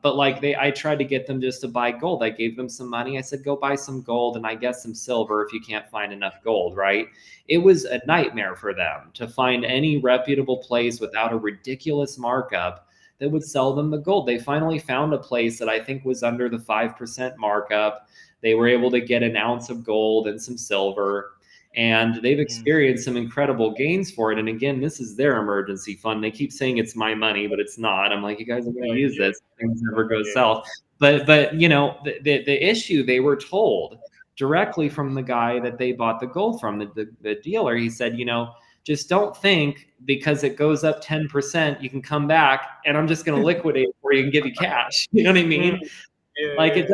like I tried to get them just to buy gold. I gave them some money. I said, go buy some gold and I guess some silver if you can't find enough gold, right? It was a nightmare for them to find any reputable place without a ridiculous markup that would sell them the gold. They finally found a place that I think was under the 5% markup. They were able to get an ounce of gold and some silver, and they've Mm. experienced some incredible gains for it. And again, this is their emergency fund. They keep saying it's my money, but it's not. I'm like, you guys are going to Oh, use yeah, this. Things never go yeah. south. But you know, the issue, they were told directly from the guy that they bought the gold from, the dealer. He said, you know, just don't think because it goes up 10%, you can come back and I'm just going to liquidate for you and give you cash. You know what I Mm. mean? Yeah, Like yeah,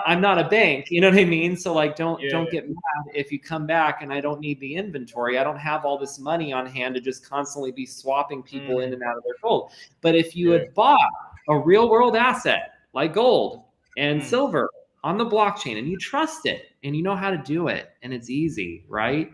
I'm not a bank. You know what I mean? So like, yeah. don't get mad if you come back and I don't need the inventory. I don't have all this money on hand to just constantly be swapping people in Mm. and out of their gold. But if you Yeah. had bought a real world asset like gold and Mm, silver on the blockchain, and you trust it and you know how to do it and it's easy, right?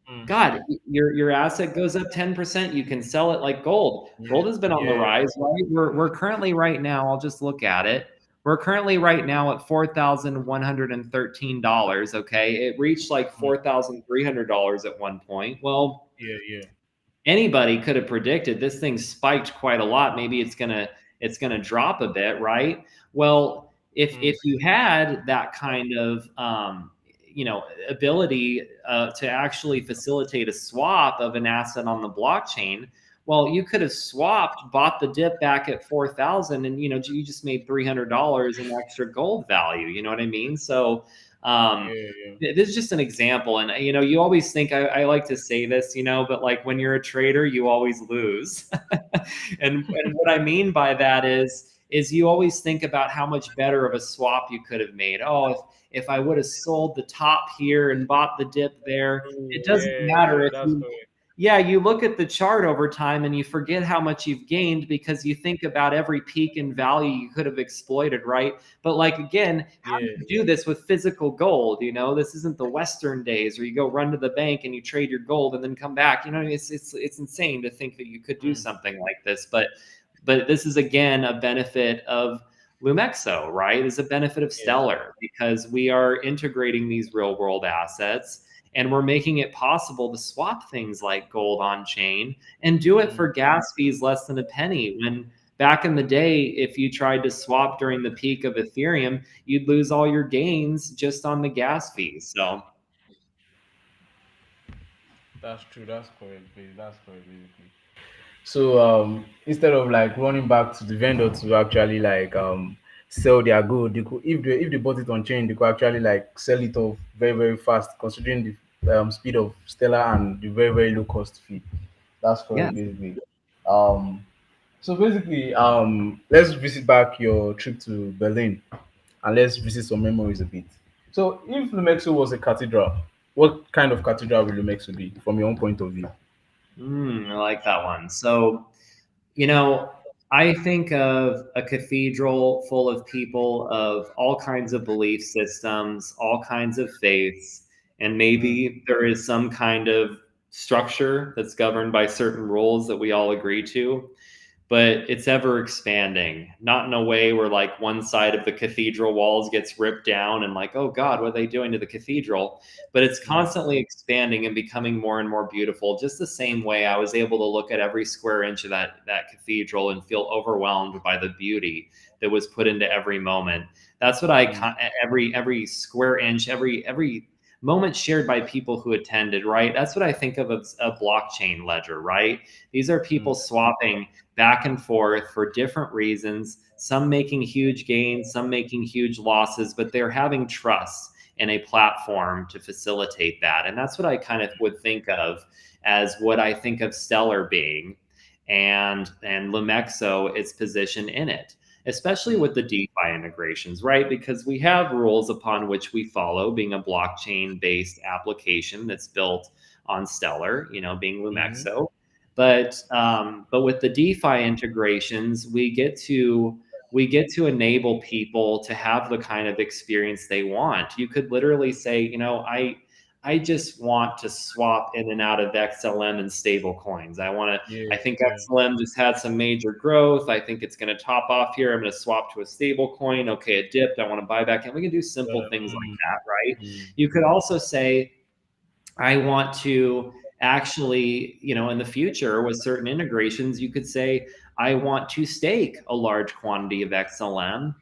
mm. God, your asset goes up 10%, you can sell it like gold. Yeah, Gold has been on the yeah. rise, right? We're currently right now, I'll just look at it. We're currently right now at $4,113. Okay. It reached like Mm, $4,300 at one point. Well, yeah, yeah. anybody could have predicted this thing spiked quite a lot. Maybe it's gonna drop a bit, right? Well, Mm, if you had that kind of ability to actually facilitate a swap of an asset on the blockchain, well, you could have swapped, bought the dip back at 4,000, and you just made $300 in extra gold value. You know what I mean? So. Um, yeah, yeah. this is just an example, and you always think I like to say this, but like when you're a trader you always lose. And what I mean by that is you always think about how much better of a swap you could have made. Oh, if I would have sold the top here and bought the dip there, Mm, it doesn't yeah, matter yeah. if That's you correct. yeah, you look at the chart over time and you forget how much you've gained because you think about every peak in value you could have exploited, right? But like again, how do Yeah. you do this with physical gold? This isn't the Western days where you go run to the bank and you trade your gold and then come back. It's insane to think that you could do Mm, something like this. But this is again a benefit of Lumexo, right? It's a benefit of yes. Stellar because we are integrating these real world assets and we're making it possible to swap things like gold on chain and do it Mm, for gas fees less than a penny. When back in the day, if you tried to swap during the peak of Ethereum, you'd lose all your gains just on the gas fees. So, that's true. That's correct. That's correct. Basically. So instead of like running back to the vendor to actually like sell their good, they could, if they bought it on chain, they could actually like sell it off very very fast, considering the speed of Stellar and the very very low cost fee. That's yeah. correct, basically. Um, so basically, let's visit back your trip to Berlin and let's visit some memories a bit. So, if Lumexo was a cathedral, what kind of cathedral will Lumexo be from your own point of view? I like that one. So, You know, I think of a cathedral full of people of all kinds of belief systems, all kinds of faiths, and Mm, maybe there is some kind of structure that's governed by certain rules that we all agree to, but it's ever expanding, not in a way where like one side of the cathedral walls gets ripped down and like, oh God, what are they doing to the cathedral? But it's mm, constantly expanding and becoming more and more beautiful. Just the same way I was able to look at every square inch of that cathedral and feel overwhelmed by the beauty that was put into every moment. That's what mm, every square inch, every moment shared by people who attended, right? That's what I think of as a blockchain ledger, right? These are mm, people swapping back and forth for different reasons, some making huge gains, some making huge losses, but they're having trust in a platform to facilitate that. And that's what I kind of would think of as what I think of Stellar being and Lumexo, its position in it, especially mm, with the DeFi integrations, right? Because we have rules upon which we follow, being a blockchain based application that's built on Stellar, being mm, Lumexo. But with the DeFi integrations, we get to enable people to have the kind of experience they want. You could literally say, I just want to swap in and out of XLM and stable coins. yeah, I think yeah, XLM just had some major growth. I think it's going to top off here. I'm going to swap to a stable coin. Okay, it dipped. I want to buy back. And we can do simple things like mm, that, right? mm, You could also say, I want to actually, in the future with certain integrations, you could say, I want to stake a large quantity of XLM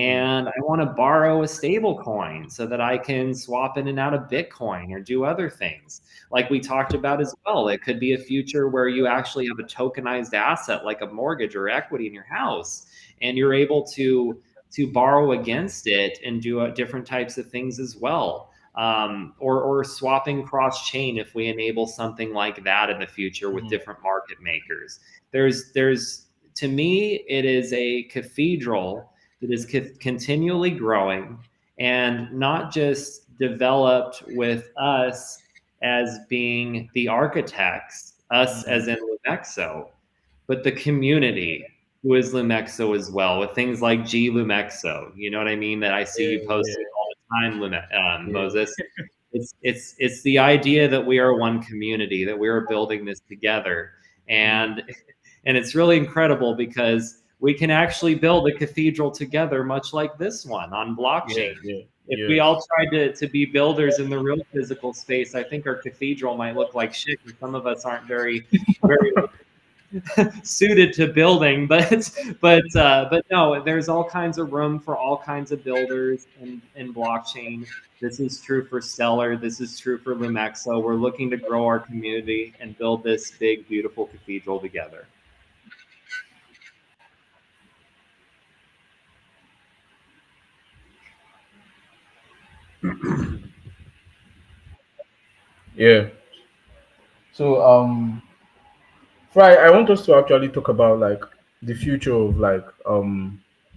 mm, and I want to borrow a stable coin so that I can swap in and out of Bitcoin or do other things. Like we talked about as well, it could be a future where you actually have a tokenized asset like a mortgage or equity in your house and you're able to borrow against it and do different types of things as well, or swapping cross chain if we enable something like that in the future with mm, different market makers. There's to me, it is a cathedral that is continually growing and not just developed with us as being the architects, us mm, as in Lumexo, but the community, who is Lumexo as well, with things like G Lumexo. You know what I mean? That I see you Yeah, posting all the time, yeah, Moses. It's the idea that we are one community, that we are building this together, and it's really incredible because we can actually build a cathedral together, much like this one on yeah, blockchain. yeah, If we all yes. tried to be builders in the real physical space, I think our cathedral might look like shit, and some of us aren't very suited to building, but no, there's all kinds of room for all kinds of builders in blockchain. This is true for Stellar. This is true for Lumexo. We're looking to grow our community and build this big, beautiful cathedral together. Yeah. So Fry, I want us to actually talk about like the future of like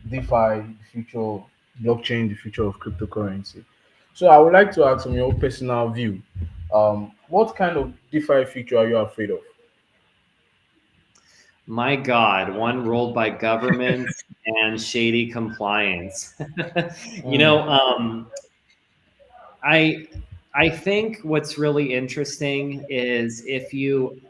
DeFi, the future of blockchain, the future of cryptocurrency. So I would like to ask from your personal view, what kind of DeFi future are you afraid of? My God, one ruled by governments and shady compliance. you Mm, know, um, I I think what's really interesting is if you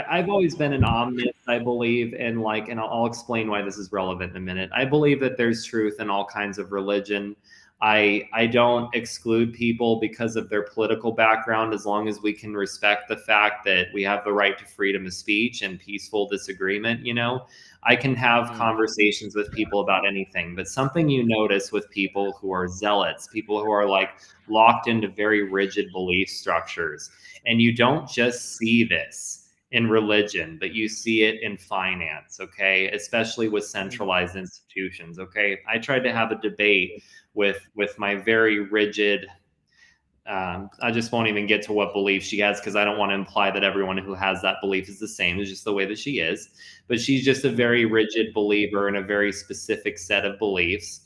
I've always been an omnist. I believe in like, and I'll explain why this is relevant in a minute. I believe that there's truth in all kinds of religion. I don't exclude people because of their political background, as long as we can respect the fact that we have the right to freedom of speech and peaceful disagreement. I can have mm, conversations with people about anything, but something you notice with people who are zealots, people who are like locked into very rigid belief structures, and you don't just see this in religion, but you see it in finance, okay? Especially with mm, centralized institutions, okay? I tried to have a debate with my very rigid. I just won't even get to what belief she has because I don't want to imply that everyone who has that belief is the same. It's just the way that she is. But she's just a mm, very rigid believer in a very specific set of beliefs.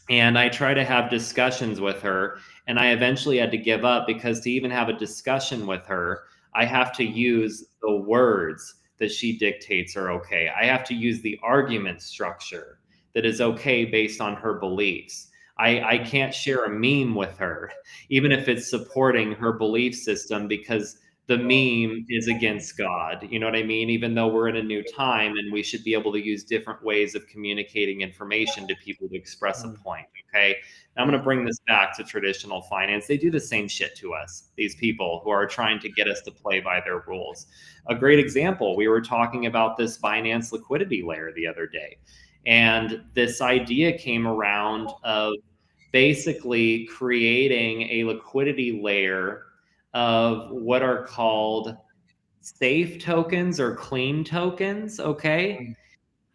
And I try to have discussions with her, and I eventually had to give up because to even have a discussion with her, I have to use the words that she dictates are okay. I have to use the argument structure that is okay based on her beliefs. I can't share a meme with her, even if it's supporting her belief system, because the meme is against God. You know what I mean? Even though we're in a new time and we should be able to use different ways of communicating information to people to express a mm, point. Okay. Now I'm going to bring this back to traditional finance. They do the same shit to us, these people who are trying to get us to play by their rules. A great example, we were talking about this Binance liquidity layer the other day. And this idea came around of basically creating a liquidity layer of what are called safe tokens or clean tokens. Okay. mm.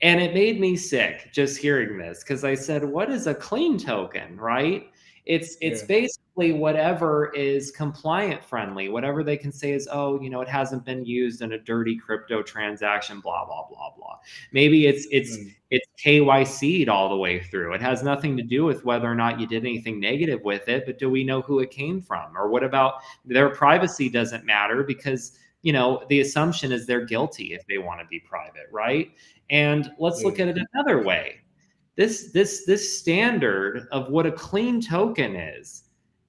And it made me sick just hearing this because I said, what is a clean token, right? It's Yeah. basically whatever is compliant friendly, whatever they can say is, oh, it hasn't been used in a dirty crypto transaction, blah, blah, blah, blah. Maybe Mm, it's KYC'd all the way through. It has nothing to do with whether or not you did anything negative with it, but do we know who it came from? Or what about their privacy doesn't matter because the assumption is they're guilty if they want to be private, right? And let's yeah. look at it another way. This standard of what a clean token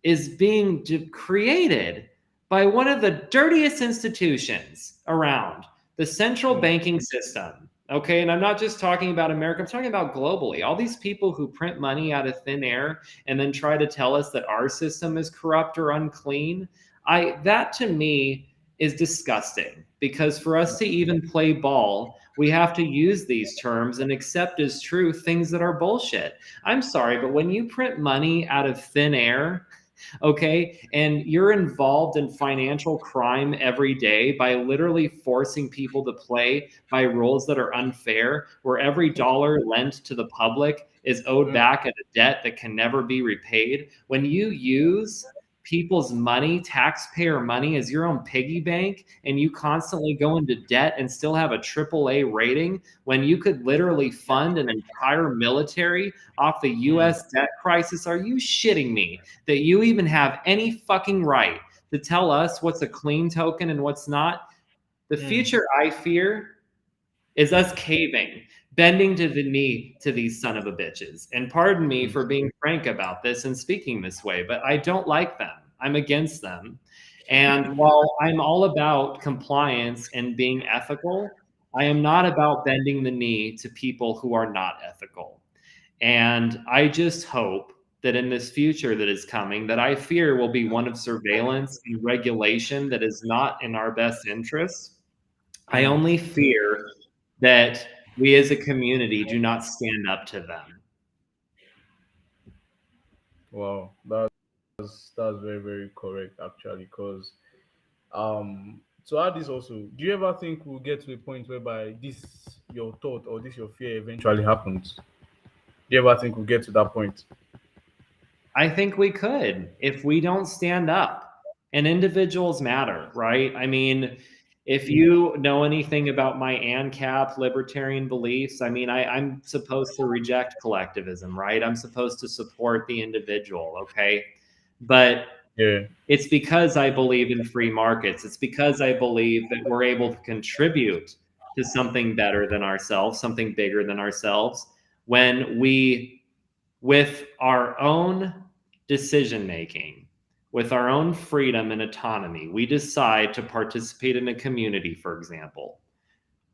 is being created by one of the dirtiest institutions around, the central Mm, banking system. Okay, and I'm not just talking about America, I'm talking about globally. All these people who print money out of thin air and then try to tell us that our system is corrupt or unclean. That to me is disgusting because for us to even play ball, we have to use these terms and accept as true things that are bullshit. I'm sorry, but when you print money out of thin air, okay, and you're involved in financial crime every day by literally forcing people to play by rules that are unfair, where every dollar lent to the public is owed mm, back at a debt that can never be repaid. When you use people's money, taxpayer money, as your own piggy bank, and you constantly go into debt and still have a AAA rating when you could literally fund an entire military off the mm, US debt crisis, are you shitting me that you even have any fucking right to tell us what's a clean token and what's not? The mm, future I fear is us caving bending to the knee to these son of a bitches. And pardon me Mm. for being frank about this and speaking this way, but I don't like them. I'm against them. And while I'm all about compliance and being ethical, I am not about bending the knee to people who are not ethical. And I just hope that in this future that is coming, that I fear will be one of surveillance and regulation that is not in our best interest. I Mm. only fear that we as a community do not stand up to them. Wow, that's very very correct actually. Because to add this also, do you ever think we'll get to a point whereby this your thought or this your fear eventually happens? Do you ever think we'll get to that point? I think we could if we don't stand up. And individuals matter, right? I mean, if Mm. you know anything about my ANCAP libertarian beliefs, I mean, I'm supposed to reject collectivism, right? I'm supposed to support the individual, okay? But Yeah. it's because I believe in free markets. It's because I believe that we're able to contribute to something better than ourselves, something bigger than ourselves, when we, with our own decision making, with our own freedom and autonomy, we decide to participate in a community, for example.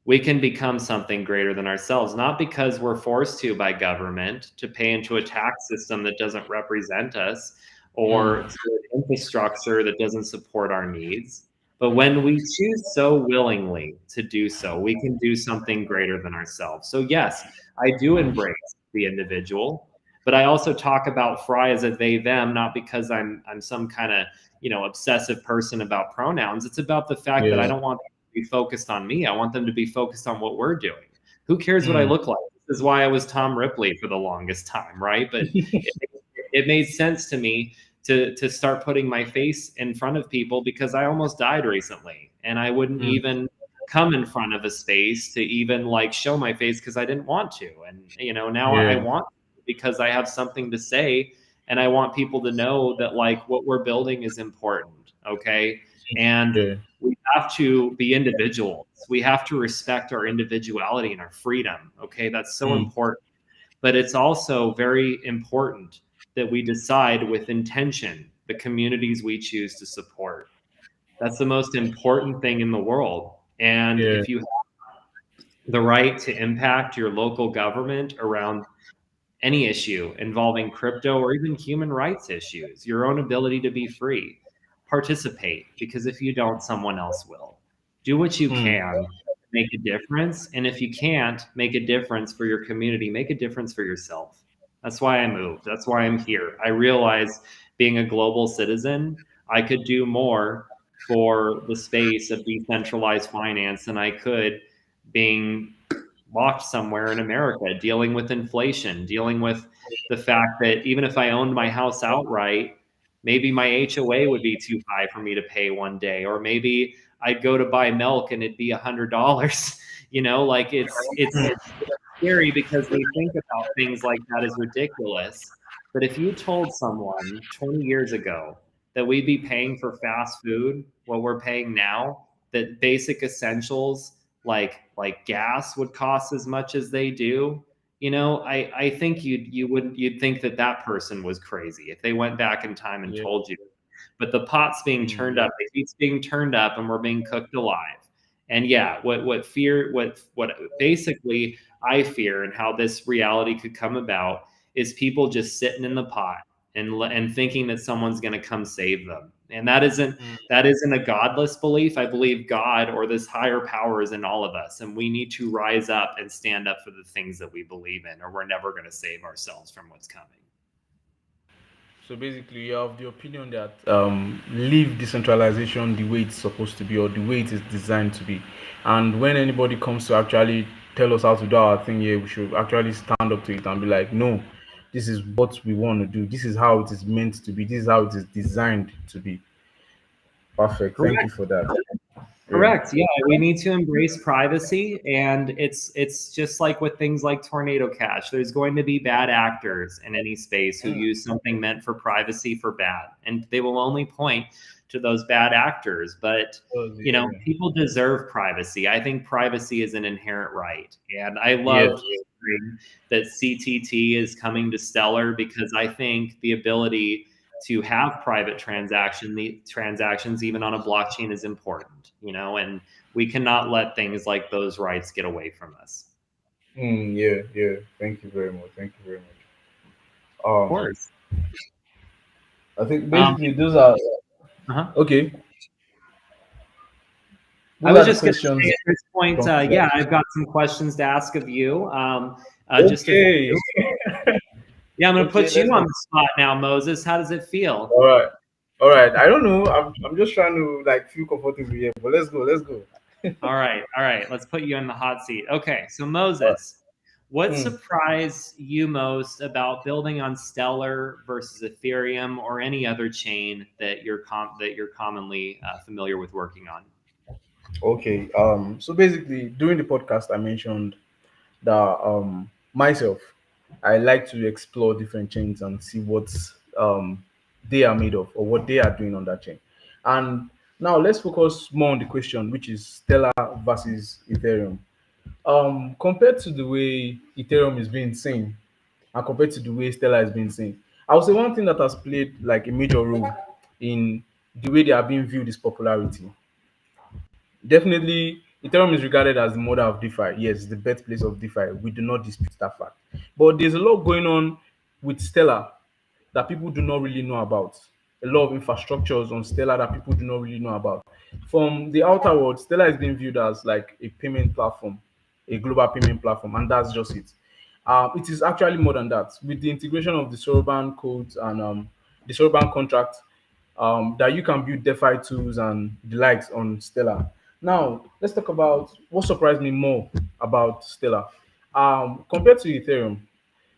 We can become something greater than ourselves, not because we're forced to by government to pay into a tax system that doesn't represent us or Mm. to an infrastructure that doesn't support our needs. But when we choose so willingly to do so, we can do something greater than ourselves. So, yes, I do embrace the individual, but I also talk about Fry as a they them, not because I'm some kind of obsessive person about pronouns. It's about the fact that I Yeah. don't want be focused on me. I want them to be focused on what we're doing. Who cares what I Mm. look like? This is why I was Tom Ripley for the longest time, right? But it, it made sense to me to start putting my face in front of people because I almost died recently, and I wouldn't Mm. even come in front of a space to even like show my face because I didn't want to. And now I Yeah. want to because I have something to say, and I want people to know that like what we're building is important. Okay, and Yeah. we have to be individuals. We have to respect our individuality and our freedom. Okay, that's so Mm. important. But it's also very important that we decide with intention the communities we choose to support. That's the most important thing in the world. And Yeah. if you have the right to impact your local government around any issue involving crypto or even human rights issues, your own ability to be free. Participate because if you don't, someone else will. Do what you Mm. can, make a difference. And if you can't make a difference for your community, make a difference for yourself. That's why I moved. That's why I'm here. I realized being a global citizen, I could do more for the space of decentralized finance than I could being locked somewhere in America, dealing with inflation, dealing with the fact that even if I owned my house outright, maybe my HOA would be too high for me to pay one day, or maybe I'd go to buy milk and it'd be $100. Like it's scary because we think about things like that as ridiculous. But if you told someone 20 years ago that we'd be paying for fast food what we're paying now, that basic essentials like gas would cost as much as they do, I think you'd think that that person was crazy if they went back in time and Yeah. told you. But the pot's being Mm. turned up, the heat's being turned up, and we're being cooked alive. And yeah, what basically I fear and how this reality could come about is people just sitting in the pot and thinking that someone's going to come save them. And Mm. that isn't a godless belief. I believe God or this higher power is in all of us, and we need to rise up and stand up for the things that we believe in, or we're never going to save ourselves from what's coming. So basically, you have the opinion that leave decentralization the way it's supposed to be or the way it is designed to be. And when anybody comes to actually tell us how to do our thing here, we should actually stand up to it and be like, no, this is what we want to do. This is how it is meant to be. This is how it is designed to be. Perfect. Thank you Correct. for that. Yeah. Correct. Yeah, we need to embrace privacy, and it's just like with things like Tornado Cash. There's going to be bad actors in any space who use something meant for privacy for bad, and they will only point to those bad actors. But people deserve privacy. I think privacy is an inherent right, and I Yes. loved hearing that CTT is coming to Stellar because I think the ability to have private transactions even on a blockchain is important, and we cannot let things like those rights get away from us. Yeah, yeah. Thank you very much. Thank you very much. Of Um, course. I think Um, basically those are uh-huh. okay. I Those was are the just going to say questions at this point, from you yeah, guys. I've got some questions to ask of you. Just a Okay. few. Yeah, I'm going to Okay, put you let's on go. the spot now, Moses. How does it feel? All right. All right. I don't know. I'm just trying to like feel comfortable here, but let's go. Let's go. All right, all right. Let's put you in the hot seat. Okay, so All right. Moses, what Hmm. surprised you most about building on Stellar versus Ethereum or any other chain that you're commonly familiar with working on? Okay. So basically, during the podcast, I mentioned that myself, I like to explore different chains and see what they are made of or what they are doing on that chain. And now let's focus more on the question, which is Stellar versus Ethereum. Compared to the way Ethereum is being seen and compared to the way Stellar is being seen, I would say one thing that has played like a major role in the way they are being viewed is popularity. Definitely, Ethereum is regarded as the mother of DeFi. Yes, the birthplace of DeFi. We do not dispute that fact. But there's a lot going on with Stellar that people do not really know about. A lot of infrastructures on Stellar that people do not really know about. From the outer world, Stellar is being viewed as like a payment platform, a global payment platform, and that's just it. It is actually more than that. With the integration of the Soroban codes and the Soroban contract, that you can build DeFi tools and the likes on Stellar. Now, let's talk about what surprised me more about Stellar. Compared to Ethereum,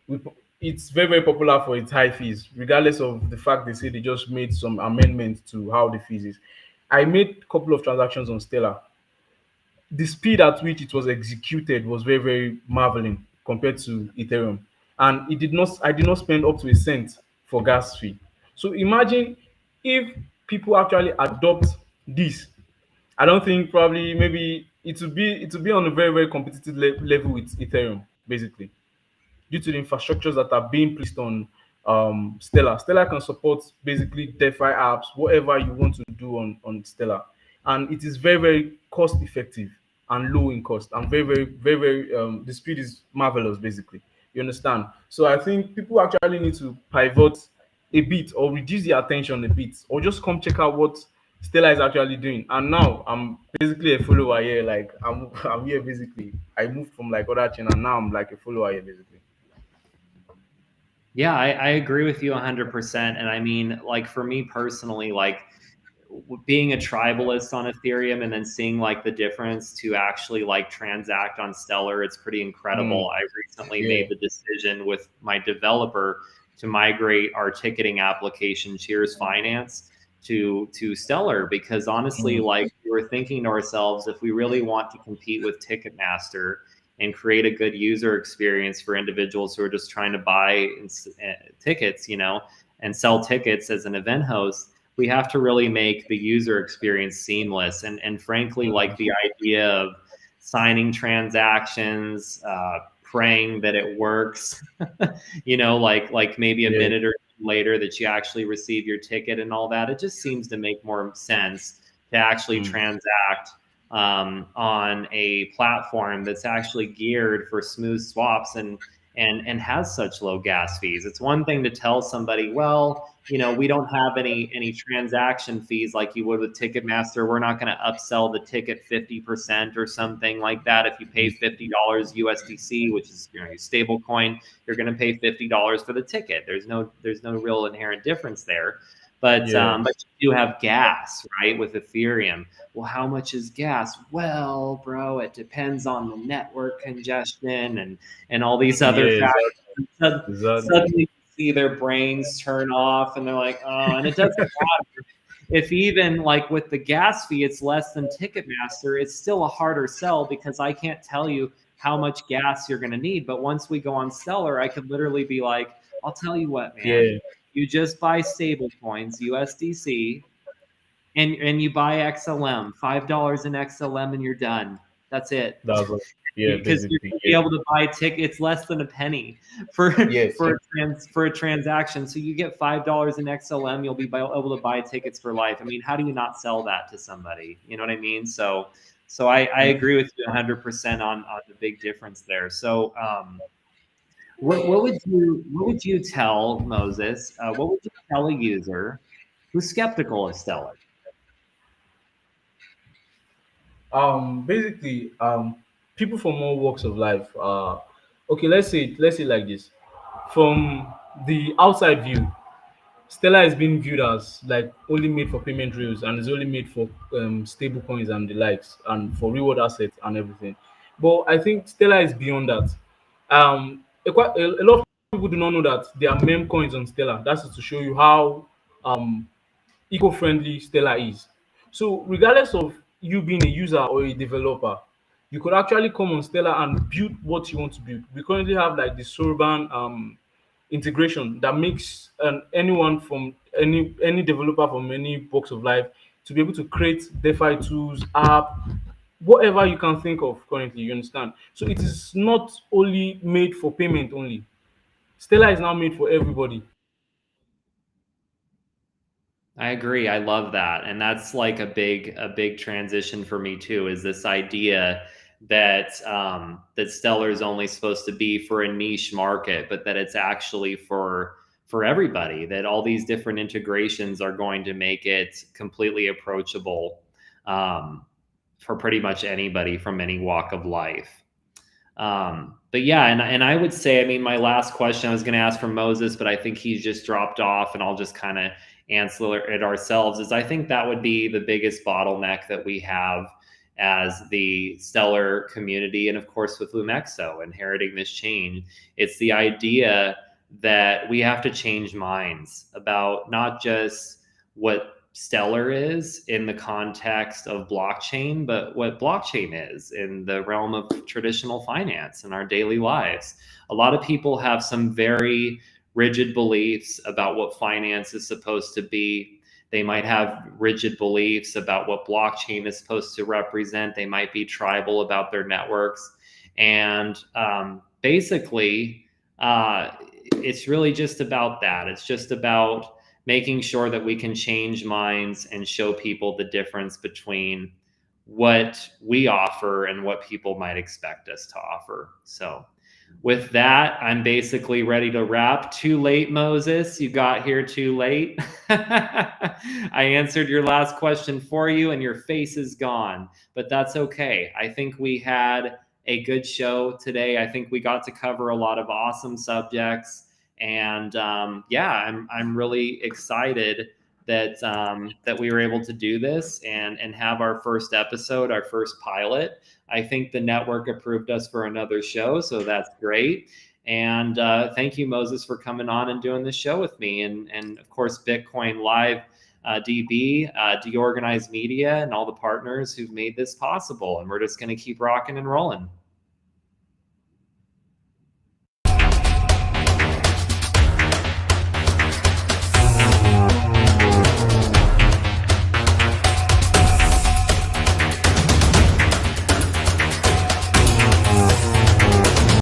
we, it's very, very popular for its high fees, regardless of the fact they say they just made some amendments to how the fees is. I made a couple of transactions on Stellar. The speed at which it was executed was very, very marveling compared to Ethereum. And I did not spend up to a cent for gas fee. So imagine if people actually adopt this. I don't think probably maybe it will be on a very, very competitive level with Ethereum, basically due to the infrastructures that are being placed on Stellar. Stellar can support basically DeFi apps, whatever you want to do on Stellar. And it is very, very cost effective and low in cost and very, very, very, very, the speed is marvelous, basically. You understand? So I think people actually need to pivot a bit or reduce their attention a bit or just come check out what Stella is actually doing. And now I'm basically a follower here. Like I'm here basically. I moved from like other channel and now I'm like a follower here basically. Yeah, I agree with you 100%. And I mean, like for me personally, like being a tribalist on Ethereum and then seeing like the difference to actually like transact on Stellar, it's pretty Mm, incredible. I recently yeah. made the decision with my developer to migrate our ticketing application Cheers Finance to Stellar because honestly, Mm, like we were thinking to ourselves, if we really want to compete with Ticketmaster and create a good user experience for individuals who are just trying to buy tickets, and sell tickets as an event host, we have to really make the user experience seamless. And frankly, like mm, the idea of signing transactions, praying that it works, like maybe a yeah. minute or two later that you actually receive your ticket and all that, it just seems to make more sense to actually Mm, transact on a platform that's actually geared for smooth swaps and has such low gas fees. It's one thing to tell somebody, well, we don't have any transaction fees like you would with Ticketmaster. We're not going to upsell the ticket 50% or something like that. If you pay $50 USDC, which is your stable coin, you're going to pay $50 for the ticket. There's no real inherent difference there. yeah. But you do have gas, right, with Ethereum. Well, how much is gas? Well, bro, it depends on the network congestion and all these other Yeah, factors. exactly. Suddenly you see their brains turn off and they're like, oh, and it doesn't matter. if even like with the gas fee, it's less than Ticketmaster, it's still a harder sell because I can't tell you how much gas you're going to need. But once we go on Stellar, I could literally be like, I'll tell you what, man, Yeah, you just buy stable coins, USDC, and you buy XLM, $5 in XLM, and you're done. That's it. that's what. Yeah, Because you're basically. going to be Yeah. able to buy tickets less than a penny for Yes. for a transaction. So you get $5 in XLM, you'll be able to buy tickets for life. I mean, how do you not sell that to somebody? You know what I mean? So I agree with you 100% on the big difference there. So what would you tell Moses? What would you tell a user who's skeptical of Stellar? Basically, people from all walks of life. Okay, let's say like this. From the outside view, Stellar is being viewed as like only made for payment rails and is only made for stable coins and the likes and for reward assets and everything. But I think Stellar is beyond that. A lot of people do not know that there are meme coins on Stellar. That's to show you how um eco-friendly Stellar is. So regardless of you being a user or a developer, you could actually come on Stellar and build what you want to build. We currently have like the Sorban integration that makes anyone from any developer from any box of life to be able to create DeFi tools, app, whatever you can think of currently. You understand? So it is not only made for payment only. Stellar is now made for everybody. I agree. I love that. And that's like a big transition for me too, is this idea that that Stellar is only supposed to be for a niche market, but that it's actually for everybody, that all these different integrations are going to make it completely approachable for pretty much anybody from any walk of life. But yeah, and I would say, I mean, my last question I was going to ask from Moses, but I think he's just dropped off, and I'll just kind of answer it ourselves. Is I think that would be the biggest bottleneck that we have as the Stellar community, and of course with Lumexo inheriting this change. It's the idea that we have to change minds about not just what Stellar is in the context of blockchain, but what blockchain is in the realm of traditional finance in our daily lives. A lot of people have some very rigid beliefs about what finance is supposed to be. They might have rigid beliefs about what blockchain is supposed to represent. They might be tribal about their networks. And basically, it's really just about that. It's just about making sure that we can change minds and show people the difference between what we offer and what people might expect us to offer. So with that, I'm basically ready to wrap. Too late, Moses. You got here too late. I answered your last question for you and your face is gone, but that's okay. I think we had a good show today. I think we got to cover a lot of awesome subjects. And yeah, I'm really excited that that we were able to do this and have our first episode, our first pilot. I think the network approved us for another show, so that's great. And thank you, Moses, for coming on and doing this show with me. And of course, Bitcoin Live DB, DeOrganized Media, and all the partners who've made this possible. And we're just going to keep rocking and rolling.